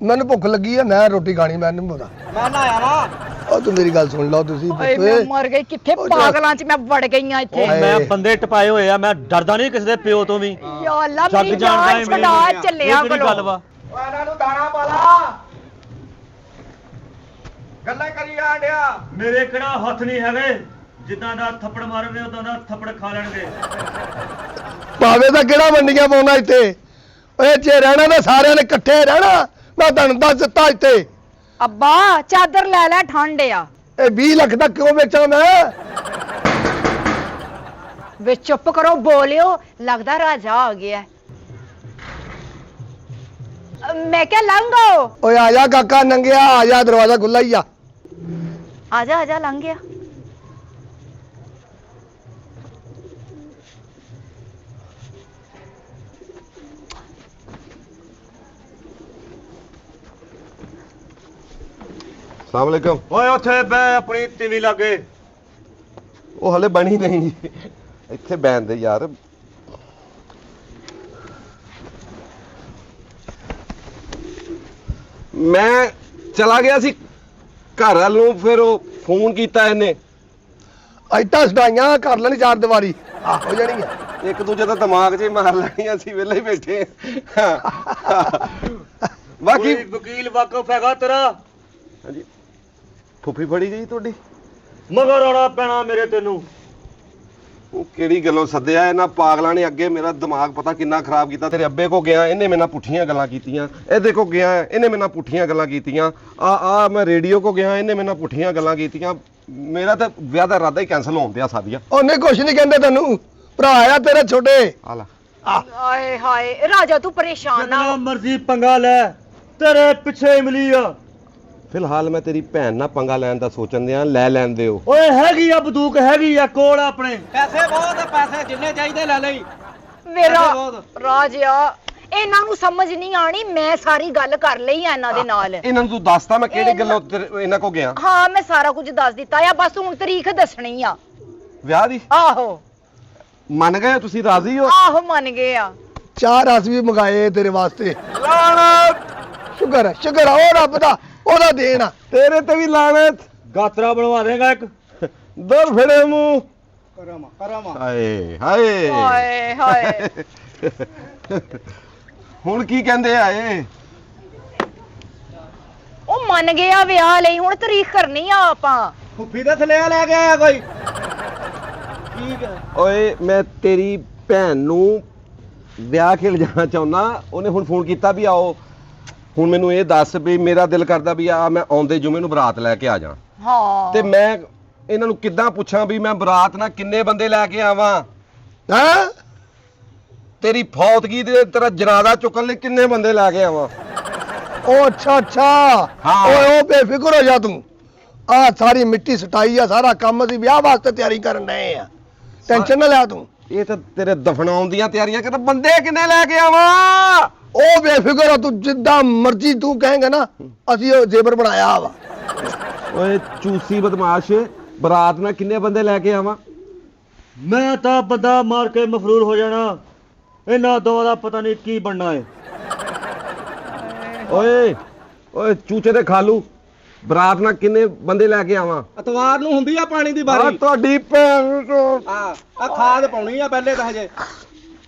ਮੈਨੂੰ ਭੁੱਖ ਲੱਗੀ ਆ, ਮੈਂ ਰੋਟੀ ਖਾਣੀ, ਮੈਂ ਨਹੀਂ ਪਤਾ। ਮੈਂ ਨਾ ਆਇਆ ਵਾ। ਉਹ ਤੂੰ ਮੇਰੀ ਗੱਲ ਸੁਣ ਲਓ ਤੁਸੀਂ। ਓਏ ਮੈਂ ਮਰ ਗਈ, ਕਿੱਥੇ ਪਾਗਲਾਂ 'ਚ ਮੈਂ ਵੜ ਗਈ ਆ ਇੱਥੇ। ਓਏ। ਮੈਂ ਬੰਦੇ ਟਪਾਏ ਹੋਏ ਆ, ਮੈਂ ਡਰਦਾ ਨਹੀਂ ਕਿਸੇ ਦੇ ਪਿਓ ਤੋਂ ਵੀ। ਯਾ ਅੱਲਾ ਜੱਗ ਮੇਰੀ ਜਾਣਦਾ ਜਾਨ ਹੈ ਛਡਾ ਚੱਲਿਆ ਇਹ ਕਿਹੜੀ ਗੱਲ ਵਾ? ਓਏ ਇਹਨਾਂ ਨੂੰ ਦਾਣਾ ਪਾ ਲਾ, ਗੱਲਾਂ ਕਰੀ ਆਂਡਿਆ। ਮੇਰੇ ਕਿਹੜਾ ਹੱਥ ਨਹੀਂ ਹੈਗੇ, ਜਿੱਦਾਂ ਦਾ ਥੱਪੜ ਮਾਰੋਗੇ ਉਦਾਂ ਦਾ ਥੱਪੜ ਖਾ ਲੈਣਗੇ। ਭਾਵੇਂ ਤਾਂ ਕਿਹੜਾ ਮੰਡੀਆਂ ਪਾਉਣਾ ਇੱਥੇ। ਓਏ ਜੇ ਰਹਿਣਾ ਤਾਂ ਸਾਰਿਆਂ ਨੇ ਇਕੱਠੇ ਰਹਿਣਾ, ਮੈਂ ਤੁਹਾਨੂੰ ਦੱਸ ਦਿੱਤਾ ਇੱਥੇ। ਅੱਬਾ ਚਾਦਰ ਲੈ ਲੈ, ਠੰਡ ਆ। ਇਹ 20 ਲੱਖ ਦਾ ਕਿਉਂ ਵੇਚਾਂ ਮੈਂ? ਵੇ ਚੁੱਪ ਕਰੋ, ਬੋਲਿਓ, ਲੱਗਦਾ ਰਾਜਾ ਆ ਗਿਆ। ਮੈਂ ਕਿਹਾ ਲੰਘੋ। ਓਏ ਆ ਜਾ ਕਾਕਾ ਨੰਗਿਆ, ਆ ਜਾ, ਦਰਵਾਜ਼ਾ ਖੁੱਲਾ ਹੀ ਆ। ਆ ਜਾ, ਆ ਜਾ, ਲੰਘ ਗਿਆ। ਸਲਾਮ ਅਲੈਕਮ। ਓਏ ਉੱਥੇ ਬੈ ਆਪਣੀ ਟੀਵੀ ਲਾਗੇ। ਉਹ ਹਲੇ ਬਣੀ ਨਹੀਂ ਜੀ, ਇੱਥੇ ਬੈਨ ਦੇ ਯਾਰ। ਮੈਂ ਚਲਾ ਗਿਆ ਸੀ ਘਰ ਵੱਲ ਨੂੰ, ਫਿਰ ਉਹ ਫੋਨ ਕੀਤਾ ਇਹਨੇ। ਇੱਟਾਂ ਸਟਾਈਆਂ ਕਰ ਲੈਣੀ 4 ਦੀਵਾਰੀ, ਆ ਹੋ ਜਾਣੀ ਆ। ਇੱਕ ਦੂਜੇ ਦਾ ਦਿਮਾਗ 'ਚ ਹੀ ਮਾਰ ਲੈਣੀ, ਅਸੀਂ ਵਿਹਲੇ ਹੀ ਬੈਠੇ ਹਾਂ। ਬਾਕੀ ਕੋਈ ਵਕੀਲ ਵਾਕਫ ਹੈਗਾ ਤੇਰਾ? ਹਾਂਜੀ, ਫੁੱਫੀ ਫੜੀ ਗਈ ਤੁਹਾਡੀ? ਮਗਰ ਆਉਣਾ ਪੈਣਾ ਮੇਰੇ ਤੈਨੂੰ। ਉਹ ਕਿਹੜੀ ਗੱਲੋਂ ਸੱਦਿਆ ਇਹਨਾਂ ਪਾਗਲਾਂ ਨੇ? ਅੱਗੇ ਮੇਰਾ ਦਿਮਾਗ ਪਤਾ ਕਿੰਨਾ ਖਰਾਬ ਕੀਤਾ। ਤੇਰੇ ਅੱਬੇ ਕੋ ਗਿਆ, ਇਹਨੇ ਮੇਰੇ ਨਾਲ ਪੁੱਠੀਆਂ ਗੱਲਾਂ ਕੀਤੀਆਂ। ਇਹਦੇ ਕੋ ਗਿਆ, ਇਹਨੇ ਮੇਰੇ ਨਾਲ ਪੁੱਠੀਆਂ ਗੱਲਾਂ ਕੀਤੀਆਂ। ਆ ਮੈਂ ਰੇਡੀਓ ਕੋ ਗਿਆ, ਇਹਨੇ ਮੇਰੇ ਨਾਲ ਪੁੱਠੀਆਂ ਗੱਲਾਂ ਕੀਤੀਆਂ। ਮੇਰਾ ਤਾਂ ਵਿਆਹ ਦਾ ਇਰਾਦਾ ਹੀ ਕੈਨਸਲ ਹੋਣ ਦਿਆ ਸਾਦੀਆਂ। ਉਹਨੇ ਕੁਛ ਨਹੀਂ ਕਹਿੰਦੇ ਤੈਨੂੰ, ਭਰਾ ਆ ਤੇਰੇ ਛੋਟੇ। ਆ ਲੈ, ਆਏ ਹਾਏ ਰਾਜਾ, ਤੂੰ ਪਰੇਸ਼ਾਨ ਨਾ ਜਿੰਨਾ ਹੋ। ਮਰਜ਼ੀ ਪੰਗਾ ਲੈ, ਤੇਰੇ ਪਿੱਛੇ ਇਮਲੀ ਆ। ਫਿਲਹਾਲ ਮੈਂ ਤੇਰੀ ਭੈਣ ਨਾਲ ਪੰਗਾ ਲੈਣ ਦਾ ਸੋਚਣ ਦਿਆਂ, ਲੈ ਲੈਣ ਦਿਓ। ਓਏ ਹੈਗੀ ਆ ਬੰਦੂਕ, ਹੈਗੀ ਆ ਕੋਲ ਆਪਣੇ। ਪੈਸੇ ਬਹੁਤ ਆ, ਪੈਸੇ ਜਿੰਨੇ ਚਾਹੀਦੇ ਲੈ ਲਈ। ਮੇਰਾ ਪੈਸੇ ਬਹੁਤ। ਰਾਜਾ, ਇਹਨਾਂ ਨੂੰ ਸਮਝ ਨਹੀਂ ਆਣੀ। ਮੈਂ ਸਾਰੀ ਗੱਲ ਕਰ ਲਈ ਆ ਇਹਨਾਂ ਦੇ ਨਾਲ। ਇਹਨਾਂ ਨੂੰ ਤੂੰ ਦੱਸਤਾ ਮੈਂ ਕਿਹੜੀ ਗੱਲੋਂ ਇਹਨਾਂ ਕੋ ਗਿਆ? ਹਾਂ ਮੈਂ ਸਾਰਾ ਕੁਝ ਦੱਸ ਦਿੱਤਾ ਆ, ਬਸ ਹੁਣ ਤਾਰੀਖ ਦੱਸਣੀ ਆ। ਵਿਆਹ ਦੀ? ਆਹੋ ਮੰਨ ਗਏ ਤੁਸੀਂ? ਰਾਜ਼ੀ ਹੋ? ਆਹੋ ਮੰਨ ਗਏ ਆ। ਚਾਹ ਰਸ ਵੀ ਮੰਗਾਏ ਤੇਰੇ ਵਾਸਤੇ। ਲਾਣਤ ਸ਼ੁਕਰ ਹੈ ਉਹ ਰੱਬ ਦਾ ਉਹਦਾ ਦੇਣ ਆ। ਤੇਰੇ ਤੇ ਵੀ ਲਾਣਤ। ਗਾਤਰਾ ਬਣਵਾ ਦੇਗਾ ਇੱਕ। ਦਰ ਫੜੇ ਮੂੰਹ। ਕਰਮ ਹਾਏ ਹਾਏ ਹਾਏ ਹਾਏ ਹੁਣ ਕੀ ਕਹਿੰਦੇ ਆਏ? ਉਹ ਮੰਨ ਗਿਆ ਵਿਆਹ ਲਈ, ਹੁਣ ਤਾਰੀਖ ਕਰਨੀ ਆ ਆਪਾਂ। ਫੁੱਫੀ ਦਾ ਥਲਿਆ ਲੈ ਕੇ ਆਇਆ ਕੋਈ? ਠੀਕ ਹੈ। ਓਏ ਮੈਂ ਤੇਰੀ ਭੈਣ ਨੂੰ ਵਿਆਹ ਕੇ ਲਿਜਾਣਾ ਚਾਹੁੰਦਾ। ਉਹਨੇ ਹੁਣ ਫੋਨ ਕੀਤਾ ਵੀ ਆਓ। ਹੁਣ ਮੈਨੂੰ ਇਹ ਦੱਸ ਵੀ ਮੇਰਾ ਦਿਲ ਕਰਦਾ ਵੀ ਆ ਮੈਂ ਆਉਂਦੇ ਜੁਮੇ ਨੂੰ ਬਰਾਤ ਲੈ ਕੇ ਆ ਜਾ। ਹਾਂ ਤੇ ਮੈਂ ਇਹਨਾਂ ਨੂੰ ਕਿੱਦਾਂ ਪੁੱਛਾਂ ਵੀ ਮੈਂ ਬਰਾਤ ਨਾਲ ਕਿੰਨੇ ਬੰਦੇ ਲੈ ਕੇ ਆਵਾਂ? ਹੈ ਤੇਰੀ ਫੌਤਗੀ ਦੇ ਤੇਰਾ ਜਨਾਜ਼ਾ ਚੁੱਕਣ ਲਈ ਕਿੰਨੇ ਬੰਦੇ ਲੈ ਕੇ ਆਵਾਂ? ਉਹ ਅੱਛਾ ਹਾਂ। ਓਏ ਉਹ ਬੇਫਿਕਰ ਹੋ ਜਾ ਤੂੰ। ਆ ਸਾਰੀ ਮਿੱਟੀ ਸਟਾਈ ਆ, ਸਾਰਾ ਕੰਮ ਅਸੀਂ ਵਿਆਹ ਵਾਸਤੇ ਤਿਆਰੀ ਕਰਨ ਡਏ ਆ। ਟੈਨਸ਼ਨ ਨਾ ਲੈ ਤੂੰ। ਇਹ ਤਾਂ ਤੇਰੇ ਦਫਨਾਉਣ ਦੀਆਂ ਤਿਆਰੀਆਂ ਕਰ। ਬੰਦੇ ਕਿੰਨੇ ਲੈ ਕੇ ਆਵਾਂ? ਉਹ ਬੇਫਿਕਰ ਹੋ ਤੂੰ, ਜਿੱਦਾਂ ਮਰਜ਼ੀ ਤੂੰ ਕਹੇਂਗਾ ਨਾ ਅਸੀਂ ਉਹ ਜੇਬਰ ਬਣਾਇਆ ਵਾ। ਓਏ ਚੂਸੀ ਬਦਮਾਸ਼, ਬਰਾਤ ਨਾਲ ਕਿੰਨੇ ਬੰਦੇ ਲੈ ਕੇ ਆਵਾਂ? ਮੈਂ ਤਾਂ ਬੰਦਾ ਮਾਰ ਕੇ ਮਫਰੂਰ ਹੋ ਜਾਣਾ। ਇਹਨਾਂ ਦੋਵਾਂ ਦਾ ਪਤਾ ਨਹੀਂ ਕੀ ਬਣਨਾ ਹੈ। ਓਏ ਓਏ ਚੂਚੇ ਦੇ ਖਾਲੂ, ਬਰਾਤ ਨਾਲ ਕਿੰਨੇ ਬੰਦੇ ਲੈ ਕੇ ਆਵਾਂ? ਅਤਵਾਰ ਨੂੰ ਹੁੰਦੀ ਆ ਪਾਣੀ ਦੀ ਆ ਬਾਰੀ। ਤੁਹਾਡੀ ਭੈਣ ਤੋਂ ਆ ਖਾਦ ਪਾਉਣੀ ਆ ਪਹਿਲੇ ਤਾਂ ਹਜੇ।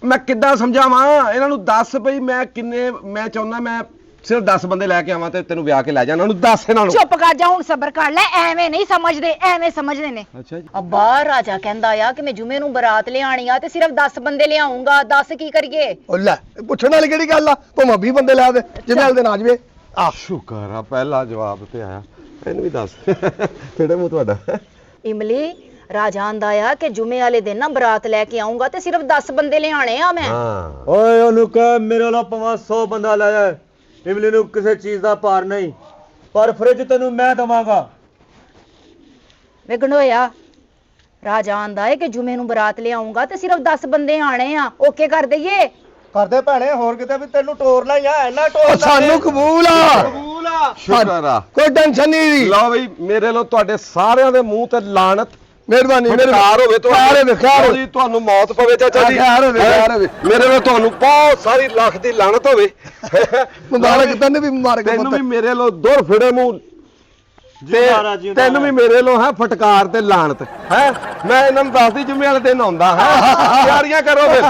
ਮੈਂ ਕਿੱਦਾਂ ਸਮਝਾਵਾਂ ਇਹਨਾਂ ਨੂੰ? ਦੱਸ ਬਈ ਮੈਂ ਕਿੰਨੇ, ਮੈਂ ਚਾਹੁੰਦਾ ਮੈਂ ਸਿਰਫ 10 ਬੰਦੇ ਲੈ ਕੇ ਆਵਾਂ ਤੇ ਤੈਨੂੰ ਵਿਆਹ ਕੇ ਲੈ ਜਾ। ਇਹਨਾਂ ਨੂੰ ਦੱਸ ਇਹਨਾਂ ਨੂੰ। ਚੁੱਪ ਕਰ ਜਾ, ਹੁਣ ਸਬਰ ਕਰ ਲੈ। ਐਵੇਂ ਨਹੀਂ ਸਮਝਦੇ, ਐਵੇਂ ਸਮਝਦੇ ਨੇ। ਅੱਛਾ ਜੀ। ਅੱਬਾ ਰਾਜਾ ਕਹਿੰਦਾ ਆ ਕਿ ਮੈਂ ਜੁਮੇ ਨੂੰ ਬਰਾਤ ਲਿਆਣੀ ਆ ਤੇ ਸਿਰਫ 10 ਬੰਦੇ ਲਿਆਉਂਗਾ। ਦੱਸ ਕੀ ਕਰੀਏ? ਉਹ ਲੈ ਪੁੱਛਣ ਵਾਲੀ ਕਿਹੜੀ ਗੱਲ ਆ? ਭਾਵੇਂ 20 ਬੰਦੇ ਲੈ ਆਵੇ, ਜਿਵੇਂ ਵਾਲੇ ਦਿਨ ਆ ਜਾਵੇ। ਆ ਸ਼ੁਕਰ ਆ ਪਹਿਲਾ ਜਵਾਬ ਤੇ ਆਇਆ। ਇਹਨੂੰ ਵੀ ਦੱਸ ਕਿਹੜੇ ਮੂੰਹ ਤੁਹਾਡਾ? ਇਮਲੀ ਰਾਜਾ ਆਂਦਾ ਆ ਕਿ ਜੁਮੇ ਵਾਲੇ ਦਿਨ ਨਾ ਬਰਾਤ ਲੈ ਕੇ ਆਉਂਗਾ ਤੇ ਸਿਰਫ 10 ਬੰਦੇ ਲਿਆਣੇ ਆ ਮੈਂ। ਹਾਂ ਓਏ ਉਹਨੂੰ ਕਹਿ ਮੇਰੇ ਵੱਲੋਂ ਭਾਵੇਂ 100 ਬੰਦਾ ਲੈ ਜਾਏ, ਇਮਲੀ ਨੂੰ ਕਿਸੇ ਚੀਜ਼ ਦਾ ਭਾਰ ਨਹੀਂ, ਪਰ ਫਰਿੱਜ ਤੈਨੂੰ ਮੈਂ ਦਵਾਂਗਾ। ਵੇਖਣ ਹੋਇਆ ਰਾਜਾ ਆਂਦਾ ਹੈ ਕਿ ਜੁਮੇ ਨੂੰ ਬਰਾਤ ਲਿਆਉਂਗਾ ਤੇ ਸਿਰਫ 10 ਬੰਦੇ ਆਣੇ ਆ। ਓਕੇ ਕਰ ਦਈਏ? ਕਰਦੇ ਭੈਣੇ, ਹੋਰ ਕਿਤੇ ਵੀ ਤੈਨੂੰ ਟੋਰ ਲੈ ਜਾ। ਇੰਨਾ ਟੋਰ ਉਹ ਸਾਨੂੰ ਕਬੂਲ ਆ। ਕਬੂਲ ਆ। ਸ਼ੁਕਰ ਆ। ਕੋਈ ਟੈਨਸ਼ਨ ਨਹੀਂ। ਲਓ ਬਈ ਮੇਰੇ ਲੋ ਤੁਹਾਡੇ ਸਾਰਿਆਂ ਦੇ ਮੂੰਹ ਤੇ ਲਾਨਤ। ਮਿਹਰਬਾਨੀ ਖੈਰ ਹੋਵੇ ਖੈਰ ਤੁਹਾਨੂੰ ਜੀ, ਤੁਹਾਨੂੰ ਮੌਤ ਪਵੇ ਚਾਚਾ ਜੀ। ਖੈਰ ਹੋਵੇ, ਖੈਰ ਹੋਵੇ। ਮੇਰੇ ਲੋ ਤੁਹਾਨੂੰ ਬਹੁਤ ਸਾਰੀ ਲੱਖ ਦੀ ਲਾਨਤ ਹੋਵੇ। ਮੁਬਾਰਕ ਤੈਨੂੰ ਵੀ, ਮੁਬਾਰਕ ਤੈਨੂੰ ਵੀ ਪੁੱਤ। ਮੇਰੇ ਲੋ ਦੁਰ ਫਿੜੇ ਮੂੰਹ ਜਿਉਂਦਾ ਰਹਿ, ਤੇ ਤੈਨੂੰ ਵੀ ਮੇਰੇ ਲੋ ਹੈ ਫਟਕਾਰ ਤੇ ਲਾਨਤ ਹੈ। ਮੈਂ ਇਹਨਾਂ ਨੂੰ ਦੱਸਦੀ ਜੁਮੇ ਵਾਲੇ ਦਿਨ ਆਉਂਦਾ ਹੈ। ਤਿਆਰੀਆਂ ਕਰੋ ਫਿਰ।